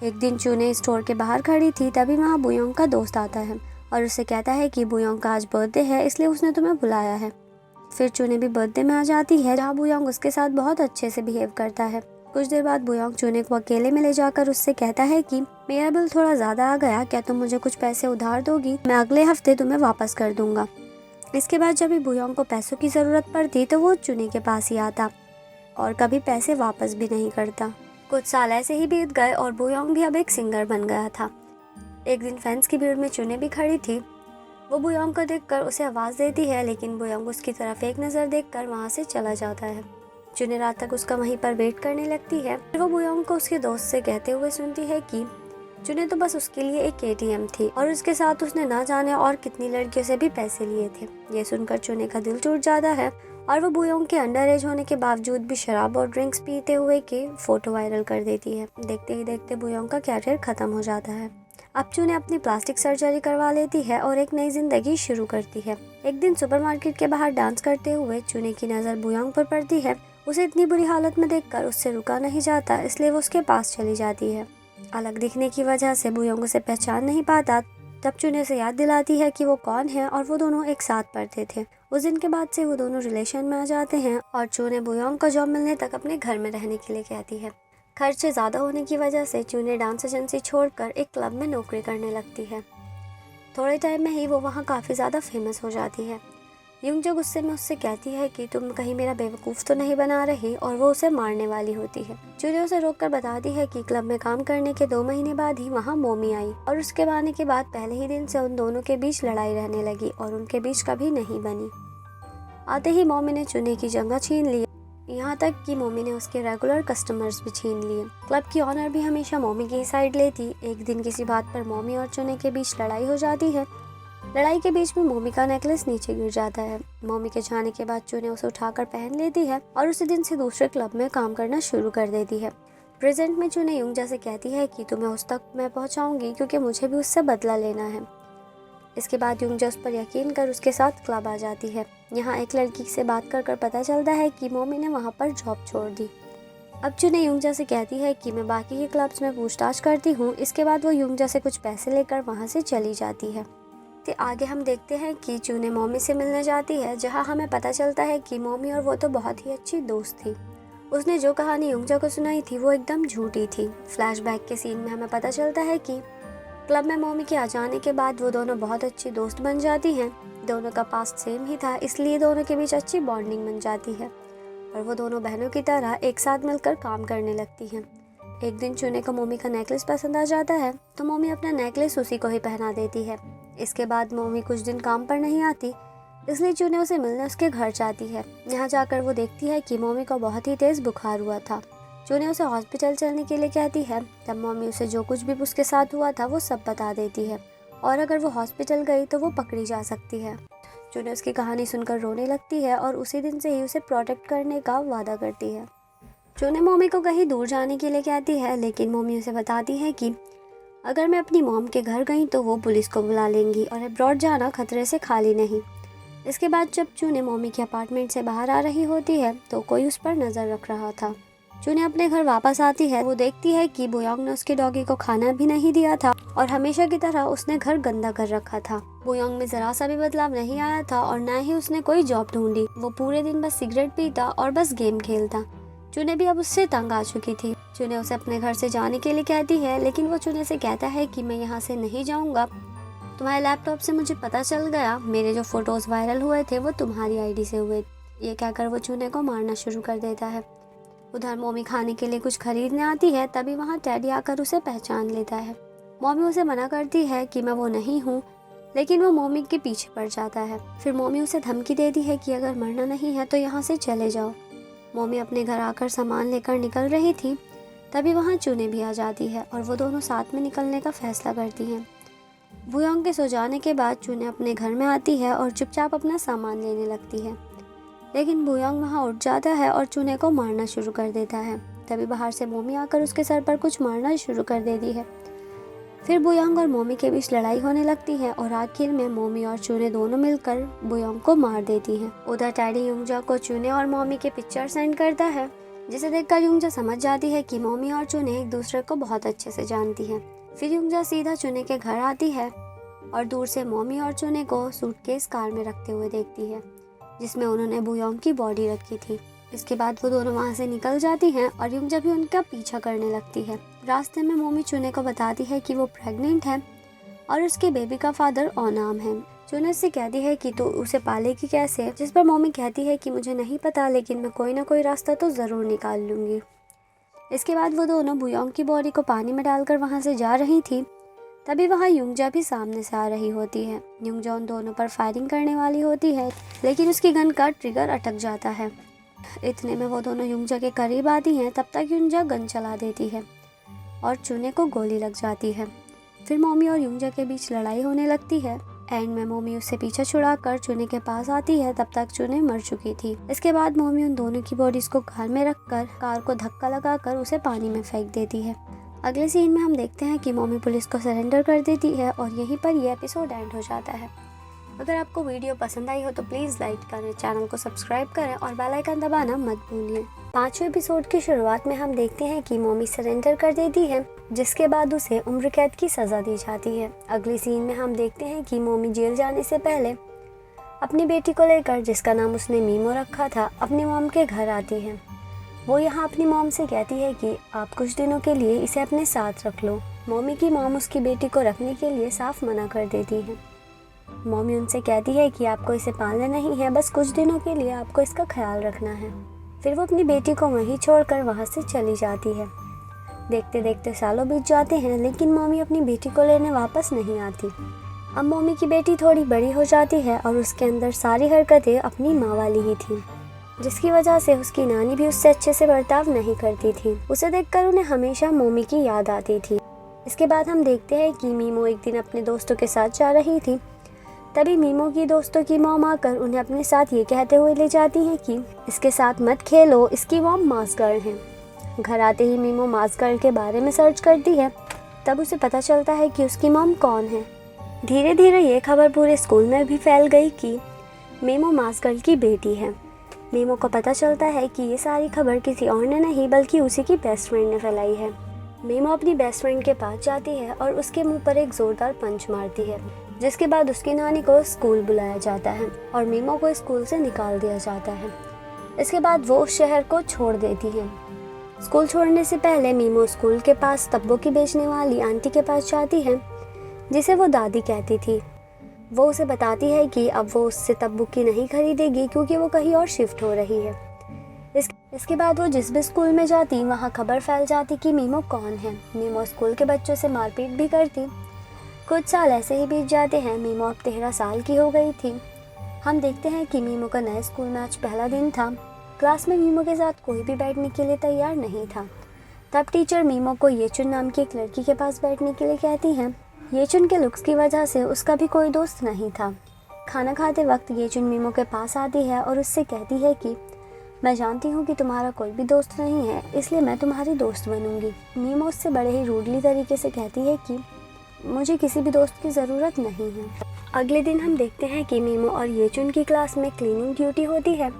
एक दिन चुने स्टोर के बाहर खड़ी थी, तभी वहाँ बुयोंग का दोस्त आता है और उसे कहता है कि बुयोंग का आज बर्थडे है इसलिए उसने तुम्हें बुलाया है। फिर चुने भी बर्थडे में आ जाती है जहाँ बुयोंग उसके साथ बहुत अच्छे से बिहेव करता है। कुछ देर बाद बुयोंग चुने को अकेले में ले जाकर उससे कहता है कि मेरा बिल थोड़ा ज़्यादा आ गया, क्या तुम मुझे कुछ पैसे उधार दोगी? मैं अगले हफ्ते तुम्हें वापस कर दूंगा। इसके बाद जब भी बुयोंग को पैसों की ज़रूरत पड़ती तो वो चुने के पास ही आता और कभी पैसे वापस भी नहीं करता। कुछ साल ऐसे ही बीत गए और बुयोंग भी अब एक सिंगर बन गया था। एक दिन फैंस की भीड़ में चुने भी खड़ी थी। वो बुयोंग को देखकर उसे आवाज़ देती है, लेकिन बुयोंग उसकी तरफ एक नज़र देखकर वहाँ से चला जाता है। चुने रात तक उसका वहीं पर वेट करने लगती है। फिर वो बुयोंग को उसके दोस्त से कहते हुए सुनती है कि चुने तो बस उसके लिए एक एटीएम थी और उसके साथ उसने ना जाने और कितनी लड़कियों से भी पैसे लिए थे। ये सुनकर चुने का दिल टूट जाता है और वो बुयोंग के अंडर एज होने के बावजूद भी शराब और ड्रिंक्स पीते हुए की फोटो वायरल कर देती है। देखते ही देखते बुयोंग का कैरियर खत्म हो जाता है। अब चुने अपनी प्लास्टिक सर्जरी करवा लेती है और एक नई जिंदगी शुरू करती है। एक दिन सुपरमार्केट के बाहर डांस करते हुए चुने की नज़र बुयोंग पर पड़ती है। उसे इतनी बुरी हालत में देखकर उससे रुका नहीं जाता, इसलिए वो उसके पास चली जाती है। अलग दिखने की वजह से बुयोंग उसे पहचान नहीं पाता। तब चुने से याद दिलाती है कि वो कौन है और वो दोनों एक साथ पढ़ते थे। उस दिन के बाद से वो दोनों रिलेशन में आ जाते हैं और चुने बुयोंग को जॉब मिलने तक अपने घर में रहने के लिए कहती है। खर्चे ज़्यादा होने की वजह से चुने डांस एजेंसी छोड़कर एक क्लब में नौकरी करने लगती है। थोड़े टाइम में ही वो वहाँ काफ़ी ज़्यादा फेमस हो जाती है। यूंगजा गुस्से में उससे कहती है कि तुम कहीं मेरा बेवकूफ़ तो नहीं बना रही और वो उसे मारने वाली होती है। चुने उसे रोककर बताती है कि क्लब में काम करने के 2 महीने बाद ही वहाँ मोमी आई और उसके आने के बाद पहले ही दिन से उन दोनों के बीच लड़ाई रहने लगी और उनके बीच कभी नहीं बनी। आते ही मोमी ने चुने की जगह छीन ली, यहाँ तक कि मोमी ने उसके रेगुलर कस्टमर्स भी छीन लिए। क्लब की ऑनर भी हमेशा मोमी की साइड लेती। एक दिन किसी बात पर मोमी और चुने के बीच लड़ाई हो जाती है। लड़ाई के बीच में मोमी का नेकलेस नीचे गिर जाता है। मोमी के जाने के बाद चुने उसे उठाकर पहन लेती है और उसी दिन से दूसरे क्लब में काम करना शुरू कर देती है। प्रेजेंट में चुने यूंगजा से कहती है कि तुम्हें उस तक मैं पहुंचाऊंगी क्योंकि मुझे भी उससे बदला लेना है। इसके बाद यूंगजा उस पर यकीन कर उसके साथ क्लब आ जाती है। यहाँ एक लड़की से बात कर पता चलता है कि मोमी ने वहाँ पर जॉब छोड़ दी। अब चुने यूंगजा से कहती है कि मैं बाकी के क्लब्स में पूछताछ करती हूँ। इसके बाद वो यूंगजा से कुछ पैसे लेकर वहाँ से चली जाती है। तो आगे हम देखते हैं कि चुने मोमी से मिलने जाती है, जहाँ हमें पता चलता है कि मोमी और वो तो बहुत ही अच्छी दोस्त थी। उसने जो कहानी युंगजा को सुनाई थी वो एकदम झूठी थी। फ्लैशबैक के सीन में हमें पता चलता है कि क्लब में मोमी के आ जाने के बाद वो दोनों बहुत अच्छी दोस्त बन जाती हैं। दोनों का पास्ट सेम ही था, इसलिए दोनों के बीच अच्छी बॉन्डिंग बन जाती है और वो दोनों बहनों की तरह एक साथ मिलकर काम करने लगती हैं। एक दिन चुने को मोमी का नेकलेस पसंद आ जाता है तो मोमी अपना नेकलेस उसी को ही पहना देती है। इसके बाद मोमी कुछ दिन काम पर नहीं आती, इसलिए चुने उसे मिलने उसके घर जाती है। यहाँ जाकर वो देखती है कि मोमी को बहुत ही तेज़ बुखार हुआ था। चुने उसे हॉस्पिटल चलने के लिए कहती है। तब मोमी उसे जो कुछ भी उसके साथ हुआ था वो सब बता देती है और अगर वो हॉस्पिटल गई तो वो पकड़ी जा सकती है। चुने उसकी कहानी सुनकर रोने लगती है और उसी दिन से ही उसे प्रोटेक्ट करने का वादा करती है। चुने मोमी को कहीं दूर जाने के लिए कहती है, लेकिन मोमी उसे बताती है कि अगर मैं अपनी मॉम के घर गई तो वो पुलिस को बुला लेंगी और अब्रॉड जाना खतरे से खाली नहीं। इसके बाद जब चुने मोमी के अपार्टमेंट से बाहर आ रही होती है तो कोई उस पर नज़र रख रहा था। चुने अपने घर वापस आती है। वो देखती है कि बोयोंग ने उसके डॉगी को खाना भी नहीं दिया था और हमेशा की तरह उसने घर गंदा कर रखा था। बोयोंग में जरा सा भी बदलाव नहीं आया था और न ही उसने कोई जॉब ढूंढी। वो पूरे दिन बस सिगरेट पीता और बस गेम खेलता। चुने भी अब उससे तंग आ चुकी थी। चुने उसे अपने घर से जाने के लिए कहती है, लेकिन वो चुने से कहता है कि मैं यहाँ से नहीं जाऊँगा। तुम्हारे लैपटॉप से मुझे पता चल गया मेरे जो फोटोज़ वायरल हुए थे वो तुम्हारी आईडी से हुए। ये कहकर वो चुने को मारना शुरू कर देता है। उधर मोमी खाने के लिए कुछ खरीदने आती है, तभी वहाँ टेडी आकर उसे पहचान लेता है। मोमी उसे मना करती है कि मैं वो नहीं हूँ, लेकिन वो मोमी के पीछे पड़ जाता है। फिर मोमी उसे धमकी देती है कि अगर मरना नहीं है तो यहाँ से चले जाओ। मोमी अपने घर आकर सामान लेकर निकल रही थी, तभी वहाँ चुने भी आ जाती है और वो दोनों साथ में निकलने का फैसला करती हैं। बोयोंग के सो जाने के बाद चुने अपने घर में आती है और चुपचाप अपना सामान लेने लगती है, लेकिन बोयोंग वहाँ उठ जाता है और चुने को मारना शुरू कर देता है। तभी बाहर से मोमी आकर उसके सर पर कुछ मारना शुरू कर देती है। फिर बोयोंग और मोमी के बीच लड़ाई होने लगती है और आखिर में मोमी और चुने दोनों मिलकर बोयोंग को मार देती हैं। उधर टैडी युंगजा को चुने और मोमी के पिक्चर सेंड करता है, जिसे देखकर युंगजा समझ जाती है कि मोमी और चुने एक दूसरे को बहुत अच्छे से जानती हैं। फिर युंगजा सीधा चुने के घर आती है और दूर से मोमी और चुने को सूटकेस कार में रखते हुए देखती है, जिसमें उन्होंने बोयोंग की बॉडी रखी थी। इसके बाद वो दोनों वहाँ से निकल जाती हैं और युंगजा भी उनका पीछा करने लगती है। रास्ते में मोमी चुने को बताती है कि वो प्रेग्नेंट है और उसके बेबी का फादर ओनाम है। चुने से कहती है कि तो उसे पालेगी कैसे, जिस पर मोमी कहती है कि मुझे नहीं पता, लेकिन मैं कोई ना कोई रास्ता तो ज़रूर निकाल लूँगी। इसके बाद वो दोनों बोयोंग की बॉडी को पानी में डालकर वहाँ से जा रही थी, तभी वहाँ युंगजा भी सामने से आ रही होती है। युंगजा उन दोनों पर फायरिंग करने वाली होती है, लेकिन उसकी गन का ट्रिगर अटक जाता है। इतने में वो दोनों युंगजा के करीब आती हैं, तब तक युंगजा गन चला देती है और चुने को गोली लग जाती है। फिर मोमी और युंगजा के बीच लड़ाई होने लगती है। एंड में मोमी उससे पीछा छुड़ाकर चुने के पास आती है, तब तक चुने मर चुकी थी। इसके बाद मोमी उन दोनों की बॉडीज को कार में रखकर कार को धक्का लगाकर उसे पानी में फेंक देती है। अगले सीन में हम देखते हैं कि मोमी पुलिस को सरेंडर कर देती है और यहीं पर यह एपिसोड एंड हो जाता है। अगर आपको वीडियो पसंद आई हो तो प्लीज़ लाइक करें, चैनल को सब्सक्राइब करें और बेल आइकन दबाना मत भूलिए। 5वें एपिसोड की शुरुआत में हम देखते हैं कि मोमी सरेंडर कर देती है, जिसके बाद उसे उम्र कैद की सज़ा दी जाती है। अगली सीन में हम देखते हैं कि मोमी जेल जाने से पहले अपनी बेटी को लेकर, जिसका नाम उसने मीमो रखा था, अपनी मॉम के घर आती है। वो यहाँ अपनी मॉम से कहती है कि आप कुछ दिनों के लिए इसे अपने साथ रख लो। मॉमी की मॉम उसकी बेटी को रखने के लिए साफ मना कर देती है। मॉमी उनसे कहती है कि आपको इसे पालना नहीं है, बस कुछ दिनों के लिए आपको इसका ख्याल रखना है। फिर वो अपनी बेटी को वहीं छोड़कर वहाँ से चली जाती है। देखते देखते सालों बीत जाते हैं, लेकिन मॉमी अपनी बेटी को लेने वापस नहीं आती। अब मॉमी की बेटी थोड़ी बड़ी हो जाती है और उसके अंदर सारी हरकतें अपनी माँ वाली ही थी, जिसकी वजह से उसकी नानी भी उससे अच्छे से बर्ताव नहीं करती थी। उसे देखकर उन्हें हमेशा मॉमी की याद आती थी। इसके बाद हम देखते हैं कि मीमो एक दिन अपने दोस्तों के साथ जा रही थी, तभी मीमो की दोस्तों की मॉम आकर उन्हें अपने साथ ये कहते हुए ले जाती हैं कि इसके साथ मत खेलो, इसकी मॉम मास गर्ल है। घर आते ही मीमो मास गर्ल के बारे में सर्च करती है, तब उसे पता चलता है कि उसकी मॉम कौन है। धीरे धीरे ये खबर पूरे स्कूल में भी फैल गई कि मीमो मास गर्ल की बेटी है। मीमो को पता चलता है कि ये सारी खबर किसी और ने नहीं बल्कि उसी की बेस्ट फ्रेंड ने फैलाई है। मीमो अपनी बेस्ट फ्रेंड के पास जाती है और उसके मुंह पर एक जोरदार पंच मारती है, जिसके बाद उसकी नानी को स्कूल बुलाया जाता है और मीमो को स्कूल से निकाल दिया जाता है। इसके बाद वो उस शहर को छोड़ देती है। स्कूल छोड़ने से पहले मीमो स्कूल के पास तब्बूकी बेचने वाली आंटी के पास जाती है, जिसे वो दादी कहती थी। वो उसे बताती है कि अब वो उससे तब्बूकी नहीं खरीदेगी क्योंकि वो कहीं और शिफ्ट हो रही है। इसके बाद वो जिस भी स्कूल में जाती वहाँ खबर फैल जाती कि मीमो कौन है। मीमो स्कूल के बच्चों से मारपीट भी करती। कुछ साल ऐसे ही बीत जाते हैं। मीमो अब 13 साल की हो गई थी। हम देखते हैं कि मीमो का नए स्कूल में आज पहला दिन था। क्लास में मीमो के साथ कोई भी बैठने के लिए तैयार नहीं था। तब टीचर मीमो को येचुन नाम की एक लड़की के पास बैठने के लिए कहती हैं। येचुन के लुक्स की वजह से उसका भी कोई दोस्त नहीं था। खाना खाते वक्त येचुन मीमो के पास आती है और उससे कहती है कि मैं जानती हूँ कि तुम्हारा कोई भी दोस्त नहीं है, इसलिए मैं तुम्हारी दोस्त बनूंगी। मीमो उससे बड़े ही रूडली तरीके से कहती है कि मुझे किसी भी दोस्त की ज़रूरत नहीं है। अगले दिन हम देखते हैं कि मीमो और येचुन की क्लास में क्लीनिंग ड्यूटी होती है।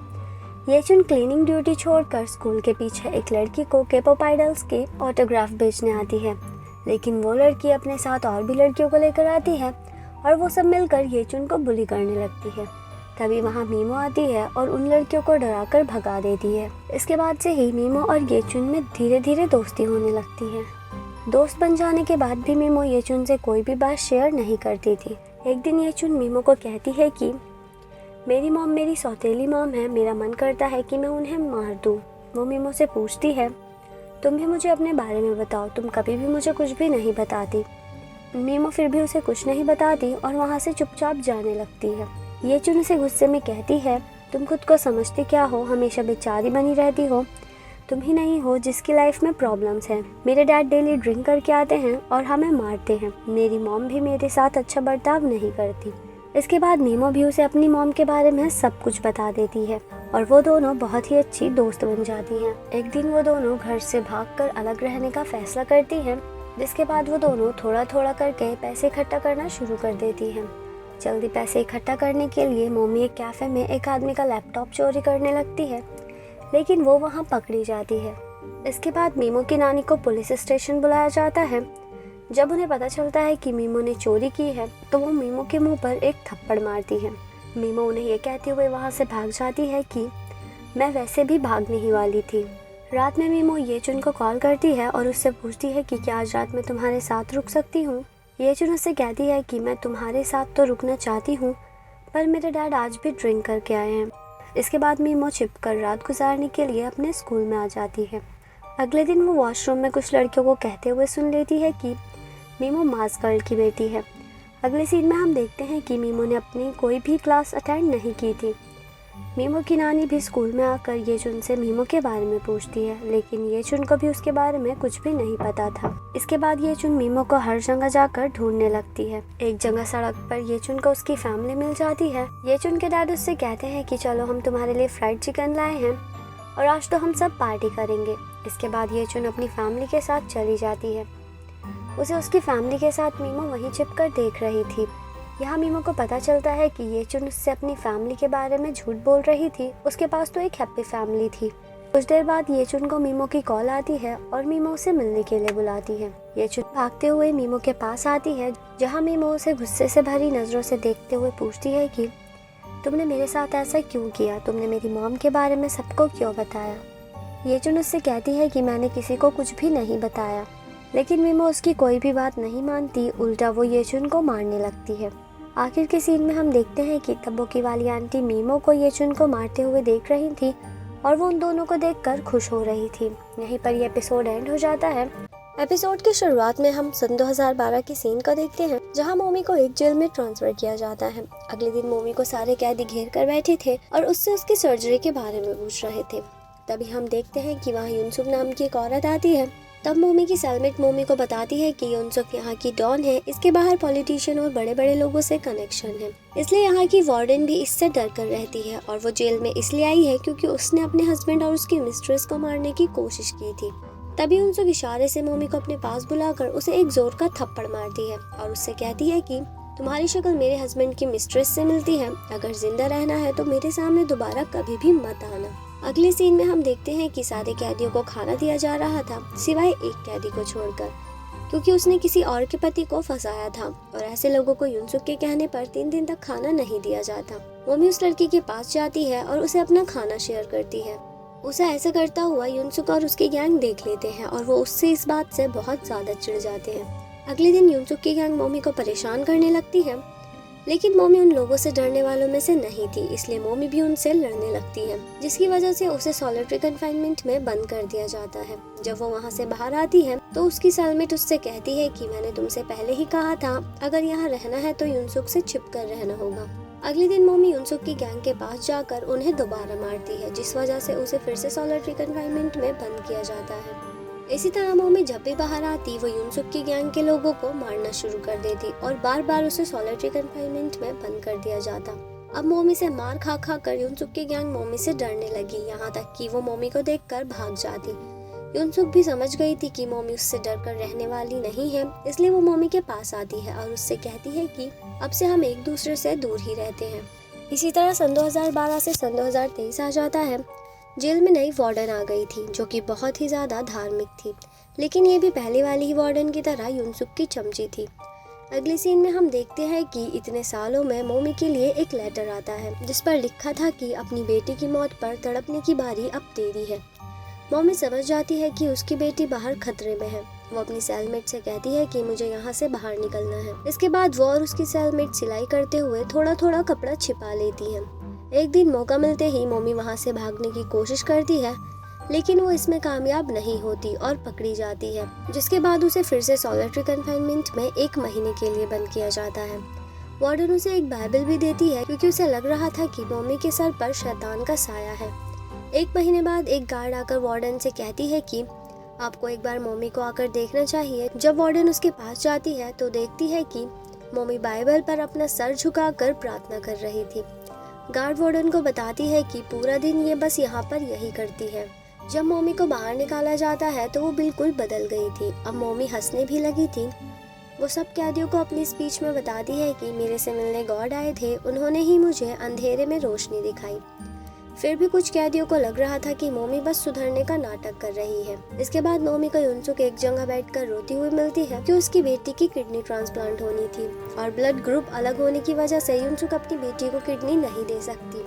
येचुन क्लीनिंग ड्यूटी छोड़कर स्कूल के पीछे एक लड़की को केपॉप आइडल्स के ऑटोग्राफ बेचने आती है, लेकिन वो लड़की अपने साथ और भी लड़कियों को लेकर आती है और वो सब मिलकर येचुन को बुली करने लगती है। तभी वहाँ मीमो आती है और उन लड़कियों को डराकर भगा देती है। इसके बाद से ही मीमो और येचुन में धीरे धीरे दोस्ती होने लगती है। दोस्त बन जाने के बाद भी मीमो येचुन से कोई भी बात शेयर नहीं करती थी। एक दिन येचुन मीमो को कहती है कि मेरी मॉम मेरी सौतेली मॉम है, मेरा मन करता है कि मैं उन्हें मार दूँ। वो मीमो से पूछती है तुम भी मुझे अपने बारे में बताओ, तुम कभी भी मुझे कुछ भी नहीं बताती। मीमो फिर भी उसे कुछ नहीं बताती और वहाँ से चुपचाप जाने लगती है। येचुन उसे गुस्से में कहती है तुम खुद को समझते क्या हो, हमेशा बेचारी बनी रहती हो। तुम ही नहीं हो जिसकी लाइफ में प्रॉब्लम्स हैं। मेरे डैड डेली ड्रिंक करके आते हैं और हमें मारते हैं। मेरी मॉम भी मेरे साथ अच्छा बर्ताव नहीं करती। इसके बाद मीमो भी उसे अपनी मॉम के बारे में सब कुछ बता देती है और वो दोनों बहुत ही अच्छी दोस्त बन जाती हैं। एक दिन वो दोनों घर से भागकर अलग रहने का फैसला करती हैं, जिसके बाद वो दोनों थोड़ा थोड़ा करके पैसे इकट्ठा करना शुरू कर देती हैं। जल्दी पैसे इकट्ठा करने के लिए मोमी एक कैफ़े में एक आदमी का लैपटॉप चोरी करने लगती है, लेकिन वो वहाँ पकड़ी जाती है। इसके बाद मीमो की नानी को पुलिस स्टेशन बुलाया जाता है। जब उन्हें पता चलता है कि मीमो ने चोरी की है तो वो मीमो के मुंह पर एक थप्पड़ मारती है। मीमो उन्हें ये कहते हुए वहाँ से भाग जाती है कि मैं वैसे भी भागने ही वाली थी। रात में मीमो येचुन को कॉल करती है और उससे पूछती है कि क्या आज रात में तुम्हारे साथ रुक सकती हूँ। येचुन उससे कहती है कि मैं तुम्हारे साथ तो रुकना चाहती हूँ, पर मेरे डैड आज भी ड्रिंक करके आए हैं। इसके बाद मीमो छिपकर रात गुजारने के लिए अपने स्कूल में आ जाती है। अगले दिन वो वॉशरूम में कुछ लड़कियों को कहते हुए सुन लेती है कि मीमो मास गर्ल की बेटी है। अगले सीन में हम देखते हैं कि मीमो ने अपनी कोई भी क्लास अटेंड नहीं की थी। मीमो की नानी भी स्कूल में आकर येचुन से मीमो के बारे में पूछती है, लेकिन येचुन को भी उसके बारे में कुछ भी नहीं पता था। इसके बाद येचुन मीमो को हर जगह जाकर ढूंढने लगती है। एक जगह सड़क पर येचुन को उसकी फैमिली मिल जाती है। येचुन के डैड उससे कहते हैं कि चलो हम तुम्हारे लिए फ्राइड चिकन लाए हैं और आज तो हम सब पार्टी करेंगे। इसके बाद येचुन अपनी फैमिली के साथ चली जाती है। उसे उसकी फैमिली के साथ मीमो वहीं छिपकर देख रही थी। यहाँ मीमो को पता चलता है कि येचुन उससे अपनी फैमिली के बारे में झूठ बोल रही थी। उसके पास तो एक हैप्पी फैमिली थी। कुछ देर बाद येचुन को मीमो की कॉल आती है और मीमो उसे मिलने के लिए बुलाती है। येचुन भागते हुए मीमो के पास आती है, जहाँ मीमो उसे गुस्से से भरी नजरों से देखते हुए पूछती है कि तुमने मेरे साथ ऐसा क्यों किया, तुमने मेरी मॉम के बारे में सबको क्यों बताया। येचुन उससे कहती है कि मैंने किसी को कुछ भी नहीं बताया, लेकिन मीमो उसकी कोई भी बात नहीं मानती। उल्टा वो येचुन को मारने लगती है। आखिर के सीन में हम देखते हैं कि तब्बूकी वाली आंटी मीमो को येचुन को मारते हुए देख रही थी और वो उन दोनों को देखकर खुश हो रही थी। यहीं पर ये एपिसोड एंड हो जाता है। एपिसोड की शुरुआत में हम सन 2012 की सीन को देखते हैं, जहां मोमी को एक जेल में ट्रांसफर किया जाता है। अगले दिन मोमी को सारे कैदी घेर कर बैठे थे और उससे उसकी सर्जरी के बारे में पूछ रहे थे। तभी हम देखते हैं कि वहाँ युनसुक नाम की एक औरत आती है। तब मोमी की सेलमेट मोमी को बताती है कि युनसुक यहाँ की डॉन है, इसके बाहर पॉलिटिशियन और बड़े बड़े लोगों से कनेक्शन है, इसलिए यहाँ की वार्डन भी इससे डर कर रहती है और वो जेल में इसलिए आई है क्योंकि उसने अपने हस्बैंड और उसकी मिस्ट्रेस को मारने की कोशिश की थी। तभी युनसुक इशारे से मोमी को अपने पास बुलाकर उसे एक जोर का थप्पड़ मारती है और उससे कहती है कि तुम्हारी शक्ल मेरे हस्बैंड की मिस्ट्रेस से मिलती है, अगर जिंदा रहना है तो मेरे सामने दोबारा कभी भी मत आना। अगले सीन में हम देखते हैं कि सारे कैदियों को खाना दिया जा रहा था, सिवाय एक कैदी को छोड़कर, क्योंकि उसने किसी और के पति को फंसाया था और ऐसे लोगों को युनसुक के कहने पर 3 दिन तक खाना नहीं दिया जाता। मोमी उस लड़की के पास जाती है और उसे अपना खाना शेयर करती है। उसे ऐसा करता हुआ युनसुक और उसकी गैंग देख लेते हैं और वो उससे इस बात से बहुत ज़्यादा चिढ़ जाते हैं। अगले दिन युनसुक की गैंग मोमी को परेशान करने लगती है, लेकिन मोमी उन लोगों से डरने वालों में से नहीं थी, इसलिए मोमी भी उनसे लड़ने लगती है, जिसकी वजह से उसे सॉलिटरी कन्फाइनमेंट में बंद कर दिया जाता है। जब वो वहाँ से बाहर आती है तो उसकी सेलमेट उससे कहती है कि मैंने तुमसे पहले ही कहा था, अगर यहाँ रहना है तो युनसुक से छिप कर रहना होगा। अगले दिन मोमी युनसुक की गैंग के पास जाकर उन्हें दोबारा मारती है, जिस वजह से उसे फिर से सॉलिटरी कन्फाइनमेंट में बंद किया जाता है। इसी तरह मोमी जब भी बाहर आती वो युनसुक की गैंग के लोगों को मारना शुरू कर देती और बार बार उसे सॉलिटरी कन्फाइनमेंट में बंद कर दिया जाता। अब मोमी से मार खा खा कर युनसुक की गैंग मोमी से डरने लगी, यहाँ तक कि वो मोमी को देखकर भाग जाती। युनसुक भी समझ गई थी कि मोमी उससे डर कर रहने वाली नहीं है, इसलिए वो मोमी के पास आती है और उससे कहती है कि अब से हम एक दूसरे से दूर ही रहते हैं। इसी तरह सन 2012 से सन 2023 आ जाता है। जेल में नई वार्डन आ गई थी जो कि बहुत ही ज़्यादा धार्मिक थी, लेकिन ये भी पहली वाली ही वार्डन की तरह युनसुक की चमची थी। अगली सीन में हम देखते हैं कि इतने सालों में मोमी के लिए एक लेटर आता है जिस पर लिखा था कि अपनी बेटी की मौत पर तड़पने की बारी अब तेरी है। मोमी समझ जाती है कि उसकी बेटी बाहर खतरे में है। वो अपनी सेलमेट से कहती है कि मुझे यहाँ से बाहर निकलना है। इसके बाद वो और उसकी सेलमेट सिलाई करते हुए थोड़ा थोड़ा कपड़ा छिपा लेती है। एक दिन मौका मिलते ही मोमी वहाँ से भागने की कोशिश करती है, लेकिन वो इसमें कामयाब नहीं होती और पकड़ी जाती है, जिसके बाद उसे फिर से सॉलिटरी कन्फाइनमेंट में 1 महीने के लिए बंद किया जाता है। वार्डन उसे एक बाइबल भी देती है क्योंकि उसे लग रहा था कि मोमी के सर पर शैतान का साया है। 1 महीने बाद एक गार्ड आकर वार्डन से कहती है कि आपको एक बार मोमी को आकर देखना चाहिए। जब वार्डन उसके पास जाती है तो देखती है कि मोमी बाइबल पर अपना सर झुकाकर प्रार्थना कर रही थी। गार्ड वार्डन को बताती है कि पूरा दिन ये बस यहाँ पर यही करती है। जब मोमी को बाहर निकाला जाता है तो वो बिल्कुल बदल गई थी। अब मोमी हंसने भी लगी थी। वो सब कैदियों को अपनी स्पीच में बताती है कि मेरे से मिलने गॉड आए थे, उन्होंने ही मुझे अंधेरे में रोशनी दिखाई। फिर भी कुछ कैदियों को लग रहा था कि मोमी बस सुधरने का नाटक कर रही है। इसके बाद मोमी को युनसुक एक जगह बैठकर रोती हुई मिलती है कि उसकी बेटी की किडनी ट्रांसप्लांट होनी थी और ब्लड ग्रुप अलग होने की वजह से युनसुक अपनी बेटी को किडनी नहीं दे सकती।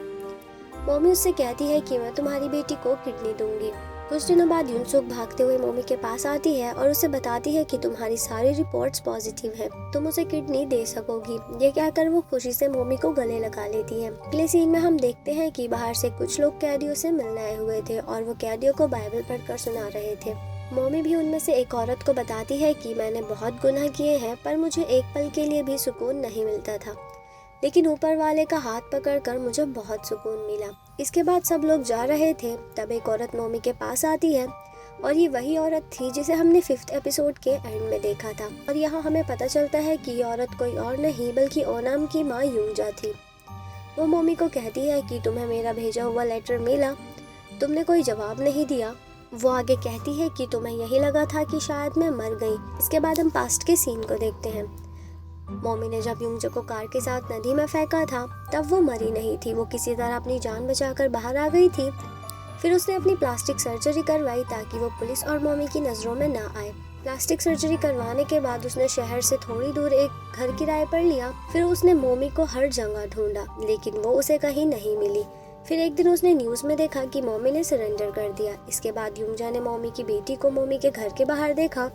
मोमी उससे कहती है कि मैं तुम्हारी बेटी को किडनी दूंगी। कुछ दिनों बाद युनसुक भागते हुए मोमी के पास आती है और उसे बताती है कि तुम्हारी सारी रिपोर्ट्स पॉजिटिव है, तुम उसे किडनी दे सकोगी। ये कहकर वो खुशी से मोमी को गले लगा लेती है। अगले सीन में हम देखते हैं कि बाहर से कुछ लोग कैदियों से मिलने आए हुए थे और वो कैदियों को बाइबल पढ़कर सुना रहे थे। मोमी भी उनमें से एक औरत को बताती है कि मैंने बहुत गुनाह किए हैं पर मुझे एक पल के लिए भी सुकून नहीं मिलता था, लेकिन ऊपर वाले का हाथ पकड़कर मुझे बहुत सुकून मिला। इसके बाद सब लोग जा रहे थे, तब एक औरत मोमी के पास आती है और ये वही औरत थी जिसे हमने 5th एपिसोड के एंड में देखा था। और यहाँ हमें पता चलता है कि ये औरत कोई और नहीं बल्कि ओनाम की माँ यूंजा थी। वो मोमी को कहती है कि तुम्हें मेरा भेजा हुआ लेटर मिला, तुमने कोई जवाब नहीं दिया। वो आगे कहती है कि तुम्हें यही लगा था कि शायद मैं मर गई। इसके बाद हम पास्ट के सीन को देखते हैं। मोमी ने जब युंगजो को कार के साथ नदी में फेंका था तब वो मरी नहीं थी, वो किसी तरह अपनी जान बचाकर बाहर आ गई थी। फिर उसने अपनी प्लास्टिक सर्जरी करवाई ताकि वो पुलिस और मोमी की नज़रों में ना आए। प्लास्टिक सर्जरी करवाने के बाद उसने शहर से थोड़ी दूर एक घर किराए पर लिया। फिर उसने मोमी को हर जगह ढूंढा लेकिन वो उसे कहीं नहीं मिली। फिर एक दिन उसने न्यूज़ में देखा कि मोमी ने सरेंडर कर दिया। इसके बाद युंगजा ने मोमी की बेटी को मोमी के घर के बाहर देखा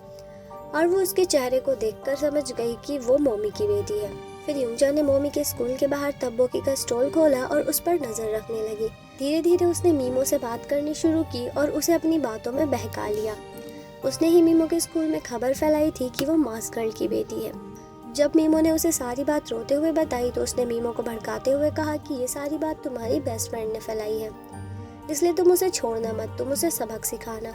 और वो उसके चेहरे को देखकर समझ गई कि वो मोमी की बेटी है। फिर युंगजा ने मोमी के स्कूल के बाहर तब्बोकी का स्टॉल खोला और उस पर नजर रखने लगी। धीरे धीरे उसने मीमो से बात करनी शुरू की और उसे अपनी बातों में बहका लिया। उसने ही मीमो के स्कूल में खबर फैलाई थी कि वो मास गर्ल की बेटी है। जब मीमो ने उसे सारी बात रोते हुए बताई तो उसने मीमो को भड़काते हुए कहा कि ये सारी बात तुम्हारी बेस्ट फ्रेंड ने फैलाई है, इसलिए तुम उसे छोड़ना मत, तुम उसे सबक सिखाना।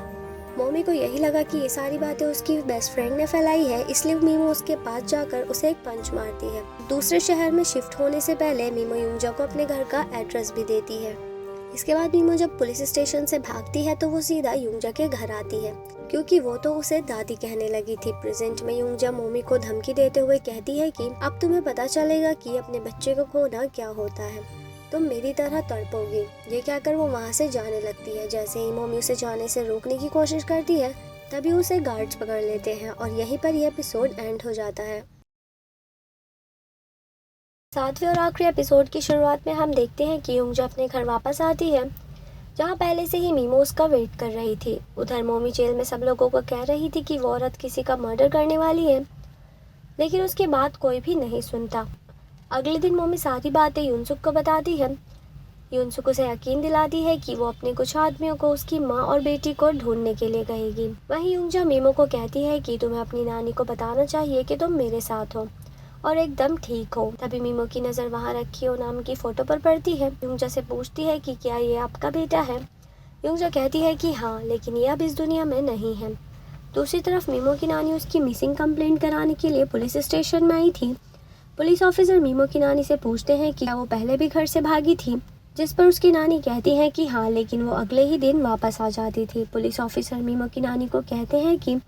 मोमी को यही लगा कि ये सारी बातें उसकी बेस्ट फ्रेंड ने फैलाई है, इसलिए मीमो उसके पास जाकर उसे एक पंच मारती है। दूसरे शहर में शिफ्ट होने से पहले मीमो युंगजा को अपने घर का एड्रेस भी देती है। इसके बाद मीमो जब पुलिस स्टेशन से भागती है तो वो सीधा युंगजा के घर आती है क्योंकि वो तो उसे दादी कहने लगी थी। प्रेजेंट में युंगजा मोमी को धमकी देते हुए कहती है कि अब तुम्हें पता चलेगा कि अपने बच्चे को खोना क्या होता है, तुम मेरी तरह तड़पोगी। ये कहकर वो वहाँ से जाने लगती है। जैसे ही मोमी उसे जाने से रोकने की कोशिश करती है तभी उसे गार्ड्स पकड़ लेते हैं और यहीं पर यह एपिसोड एंड हो जाता है। सातवें और आखिरी एपिसोड की शुरुआत में हम देखते हैं कि युंजा अपने घर वापस आती है, जहाँ पहले से ही मीमो उसका वेट कर रही थी। उधर मोमी जेल में सब लोगों को कह रही थी कि वो औरत किसी का मर्डर करने वाली है, लेकिन उसकी बात कोई भी नहीं सुनता। अगले दिन मोमी सारी बातें युनसुक को बताती है। युनसुक उसे यकीन दिलाती है कि वो अपने कुछ आदमियों को उसकी माँ और बेटी को ढूंढने के लिए कहेगी। वहीं युंजा मीमो को कहती है कि तुम्हें अपनी नानी को बताना चाहिए कि तुम मेरे साथ हो और एकदम ठीक हो। तभी मीमो की नज़र वहाँ रखी ओ नाम की फ़ोटो पर पड़ती है। युंजा से पूछती है कि क्या ये आपका बेटा है। युंजा कहती है कि हाँ, लेकिन ये अब इस दुनिया में नहीं है। दूसरी तरफ मीमो की नानी उसकी मिसिंग कंप्लेंट कराने के लिए पुलिस स्टेशन में आई थी। पुलिस ऑफिसर मीमो की नानी से पूछते हैं कि क्या वो पहले भी घर से भागी थी, जिस पर उसकी नानी कहती है कि हाँ, लेकिन वो अगले ही दिन वापस आ जाती थी। पुलिस ऑफिसर मीमो की नानी को कहते हैं कि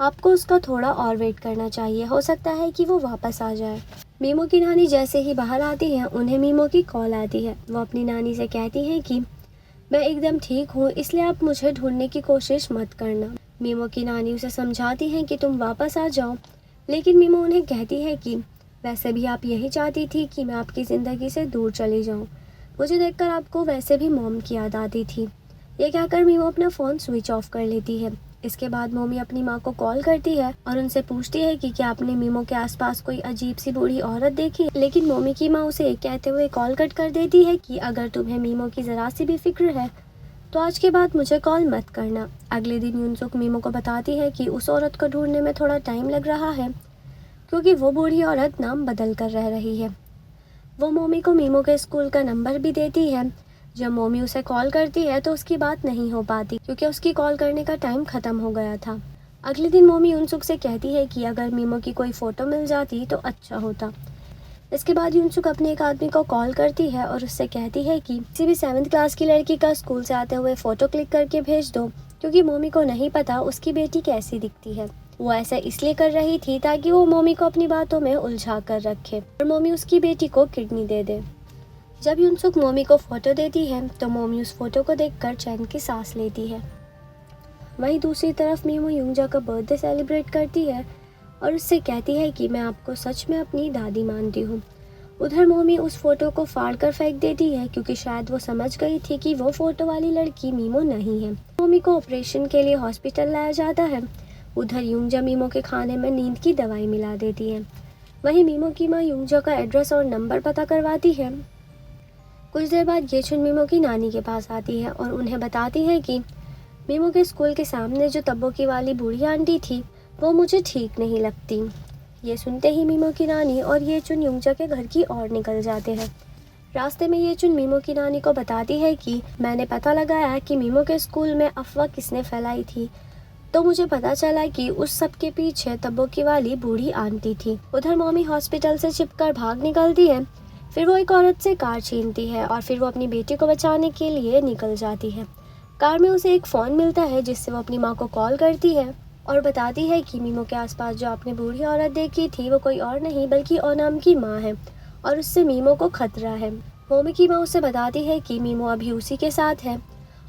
आपको उसका थोड़ा और वेट करना चाहिए, हो सकता है कि वो वापस आ जाए। मीमो की नानी जैसे ही बाहर आती है, उन्हें मीमो की कॉल आती है। वो अपनी नानी से कहती हैं कि मैं एकदम ठीक हूँ, इसलिए आप मुझे ढूंढने की कोशिश मत करना। मीमो की नानी उसे समझाती हैं कि तुम वापस आ जाओ, लेकिन मीमो उन्हें कहती है कि वैसे भी आप यही चाहती थी कि मैं आपकी ज़िंदगी से दूर चली जाऊँ। मुझे देखकर आपको वैसे भी मॉम की याद आती थी। ये कहकर मीमो अपना फ़ोन स्विच ऑफ कर लेती है। इसके बाद मोमी अपनी माँ को कॉल करती है और उनसे पूछती है कि क्या आपने मीमो के आसपास कोई अजीब सी बूढ़ी औरत देखी, लेकिन मोमी की माँ उसे कहते हुए कॉल कट कर देती है कि अगर तुम्हें मीमो की ज़रा सी भी फिक्र है तो आज के बाद मुझे कॉल मत करना। अगले दिन युनसुक मीमो को बताती है कि उस औरत को ढूंढने में थोड़ा टाइम लग रहा है, क्योंकि वो बूढ़ी औरत नाम बदल कर रह रही है। वो मोमी को मीमो के स्कूल का नंबर भी देती है। जब मोमी उसे कॉल करती है तो उसकी बात नहीं हो पाती, क्योंकि उसकी कॉल करने का टाइम ख़त्म हो गया था। अगले दिन मोमी युनसुक से कहती है कि अगर मीमो की कोई फ़ोटो मिल जाती तो अच्छा होता। इसके बाद युनसुक अपने एक आदमी को कॉल करती है और उससे कहती है कि किसी भी 7th क्लास की लड़की का स्कूल से आते हुए फ़ोटो क्लिक करके भेज दो, क्योंकि मोमी को नहीं पता उसकी बेटी कैसी दिखती है। वो ऐसा इसलिए कर रही थी ताकि वो मोमी को अपनी बातों में उलझा कर रखे और मोमी उसकी बेटी को किडनी दे दे। जब युनसुक मोमी को फ़ोटो देती है तो मोमी उस फ़ोटो को देखकर चैन की सांस लेती है। वहीं दूसरी तरफ मीमो युंजा का बर्थडे सेलिब्रेट करती है और उससे कहती है कि मैं आपको सच में अपनी दादी मानती हूँ। उधर मोमी उस फ़ोटो को फाड़ कर फेंक देती है, क्योंकि शायद वो समझ गई थी कि वो फ़ोटो वाली लड़की मीमो नहीं है। मोमी को ऑपरेशन के लिए हॉस्पिटल लाया जाता है। उधर युंजा मीमो के खाने में नींद की दवाई मिला देती है। वहीं मीमो की माँ युंजा का एड्रेस और नंबर पता करवाती है। कुछ देर बाद येचुन मीमो की नानी के पास आती है और उन्हें बताती है कि मीमो के स्कूल के सामने जो तब्बोकी वाली बूढ़ी आंटी थी वो मुझे ठीक नहीं लगती। ये सुनते ही मीमो की नानी और येचुन युंजा के घर की ओर निकल जाते हैं। रास्ते में येचुन मीमो की नानी को बताती है कि मैंने पता लगाया कि मीमो के स्कूल में अफवाह किसने फैलाई थी, तो मुझे पता चला कि उस सब के पीछे तब्बोकी वाली बूढ़ी आंटी थी। उधर मोमी हॉस्पिटल से छिपकर भाग निकलती है। फिर वो एक औरत से कार छीनती है और फिर वो अपनी बेटी को बचाने के लिए निकल जाती है। कार में उसे एक फ़ोन मिलता है, जिससे वो अपनी माँ को कॉल करती है और बताती है कि मीमो के आसपास जो आपने बूढ़ी औरत देखी थी वो कोई और नहीं बल्कि ओनाम की माँ है और उससे मीमो को खतरा है। मोमी की माँ उसे बताती है कि मीमो अभी उसी के साथ है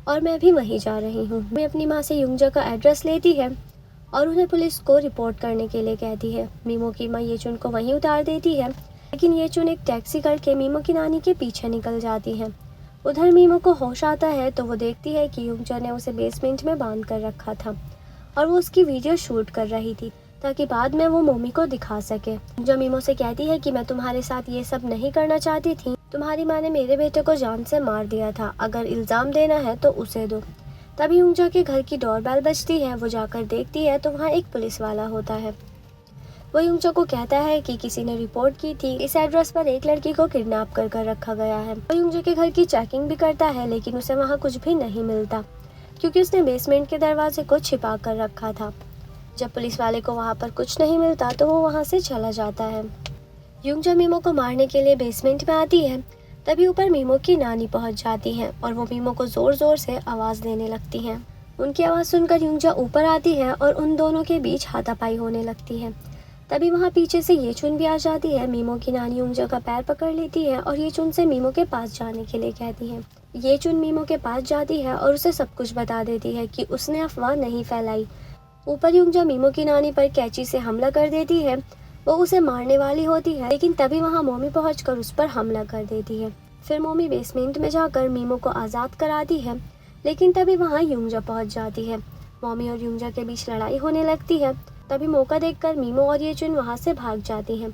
और मैं भी वहीं जा रही हूँ। मैं अपनी माँ से युंजा का एड्रेस लेती है और उन्हें पुलिस को रिपोर्ट करने के लिए कहती है। मीमो की माँ येचुन को वहीं उतार देती है, लेकिन येचुन एक टैक्सी करके मीमो की नानी के पीछे निकल जाती है। उधर मीमो को होश आता है तो वो देखती है कि युंजा ने उसे बेसमेंट में बांध कर रखा था और वो उसकी वीडियो शूट कर रही थी ताकि बाद में वो मोमी को दिखा सके। युंजा मीमो से कहती है कि मैं तुम्हारे साथ ये सब नहीं करना चाहती थी, तुम्हारी माँ ने मेरे बेटे को जान से मार दिया था, अगर इल्ज़ाम देना है तो उसे दो। तभी युंजा के घर की डोरबेल बजती है। वो जाकर देखती है तो वहाँ एक पुलिस वाला होता है। वो युंजा को कहता है कि किसी ने रिपोर्ट की थी इस एड्रेस पर एक लड़की को किडनैप कर रखा गया है। वो युंजा के घर की चेकिंग भी करता है, लेकिन उसे वहाँ कुछ भी नहीं मिलता, क्योंकि उसने बेसमेंट के दरवाजे को छिपा कर रखा था। जब पुलिस वाले को वहाँ पर कुछ नहीं मिलता तो वो वहाँ से चला जाता है। युंजा मीमो को मारने के लिए बेसमेंट में आती है। तभी ऊपर मीमो की नानी पहुँच जाती है और वो मीमो को ज़ोर ज़ोर से आवाज़ देने लगती हैं। उनकी आवाज़ सुनकर युंजा ऊपर आती है और उन दोनों के बीच हाथापाई होने लगती है। तभी वहाँ पीछे से येचुन भी आ जाती है। मीमो की नानी युंजा का पैर पकड़ लेती है और येचुन से मीमो के पास जाने के लिए कहती है। येचुन मीमो के पास जाती है और उसे सब कुछ बता देती है कि उसने अफवाह नहीं फैलाई। ऊपर युंजा मीमो की नानी पर कैंची से हमला कर देती है। वो उसे मारने वाली होती है, लेकिन तभी वहाँ मोमी पहुंचकर उस पर हमला कर देती है। फिर मोमी बेसमेंट में जाकर मीमो को आज़ाद कराती है, लेकिन तभी वहाँ यूंजा पहुंच जाती है। मोमी और यूंजा के बीच लड़ाई होने लगती है। तभी मौका देखकर मीमो और येचुन वहाँ से भाग जाती हैं।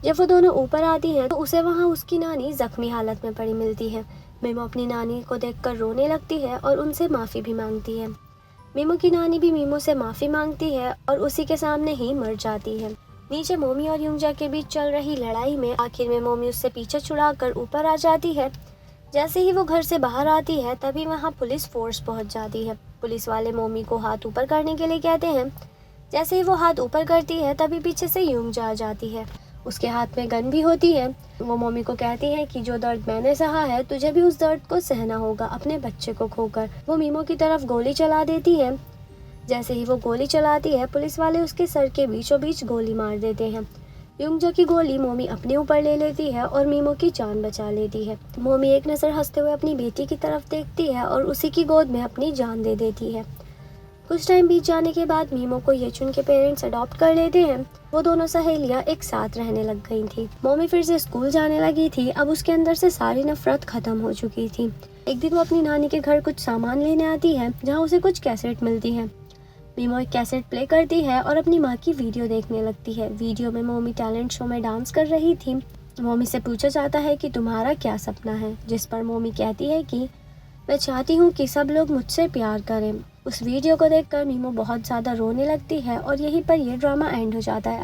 जब वो दोनों ऊपर आती हैं तो उसे वहाँ उसकी नानी जख्मी हालत में पड़ी मिलती है। मीमो अपनी नानी को देखकर रोने लगती है और उनसे माफ़ी भी मांगती है। मीमो की नानी भी मीमो से माफ़ी मांगती है और उसी के सामने ही मर जाती है। नीचे मोमी और यूंजा के बीच चल रही लड़ाई में आखिर में मोमी उससे पीछे छुड़ाकर ऊपर आ जाती है। जैसे ही वो घर से बाहर आती है तभी वहाँ पुलिस फोर्स पहुँच जाती है। पुलिस वाले मोमी को हाथ ऊपर करने के लिए कहते हैं। जैसे ही वो हाथ ऊपर करती है तभी पीछे से यूंजा आ जाती है। उसके हाथ में गन भी होती है। वो मोमी को कहती है कि जो दर्द मैंने सहा है तुझे भी उस दर्द को सहना होगा अपने बच्चे को खोकर। वो मीमो की तरफ गोली चला देती है। जैसे ही वो गोली चलाती है पुलिस वाले उसके सर के बीचों बीच गोली मार देते हैं। यूंजा की गोली मोमी अपने ऊपर ले लेती है और मीमो की जान बचा लेती है। मोमी एक नज़र हंसते हुए अपनी बेटी की तरफ देखती है और उसी की गोद में अपनी जान दे देती है। कुछ टाइम बीत जाने के बाद मीमो को येचुन के पेरेंट्स अडॉप्ट कर लेते हैं। वो दोनों सहेलियां एक साथ रहने लग गई थी। मोमी फिर से स्कूल जाने लगी थी। अब उसके अंदर से सारी नफरत खत्म हो चुकी थी। एक दिन वो अपनी नानी के घर कुछ सामान लेने आती है, जहाँ उसे कुछ कैसेट मिलती है। मीमो एक कैसेट प्ले करती है और अपनी माँ की वीडियो देखने लगती है। वीडियो में मोमी टैलेंट शो में डांस कर रही थी। मोमी से पूछा जाता है कि तुम्हारा क्या सपना है, जिस पर मोमी कहती है कि मैं चाहती हूँ कि सब लोग मुझसे प्यार करें। उस वीडियो को देखकर मीमो बहुत ज़्यादा रोने लगती है और यहीं पर ये ड्रामा एंड हो जाता है।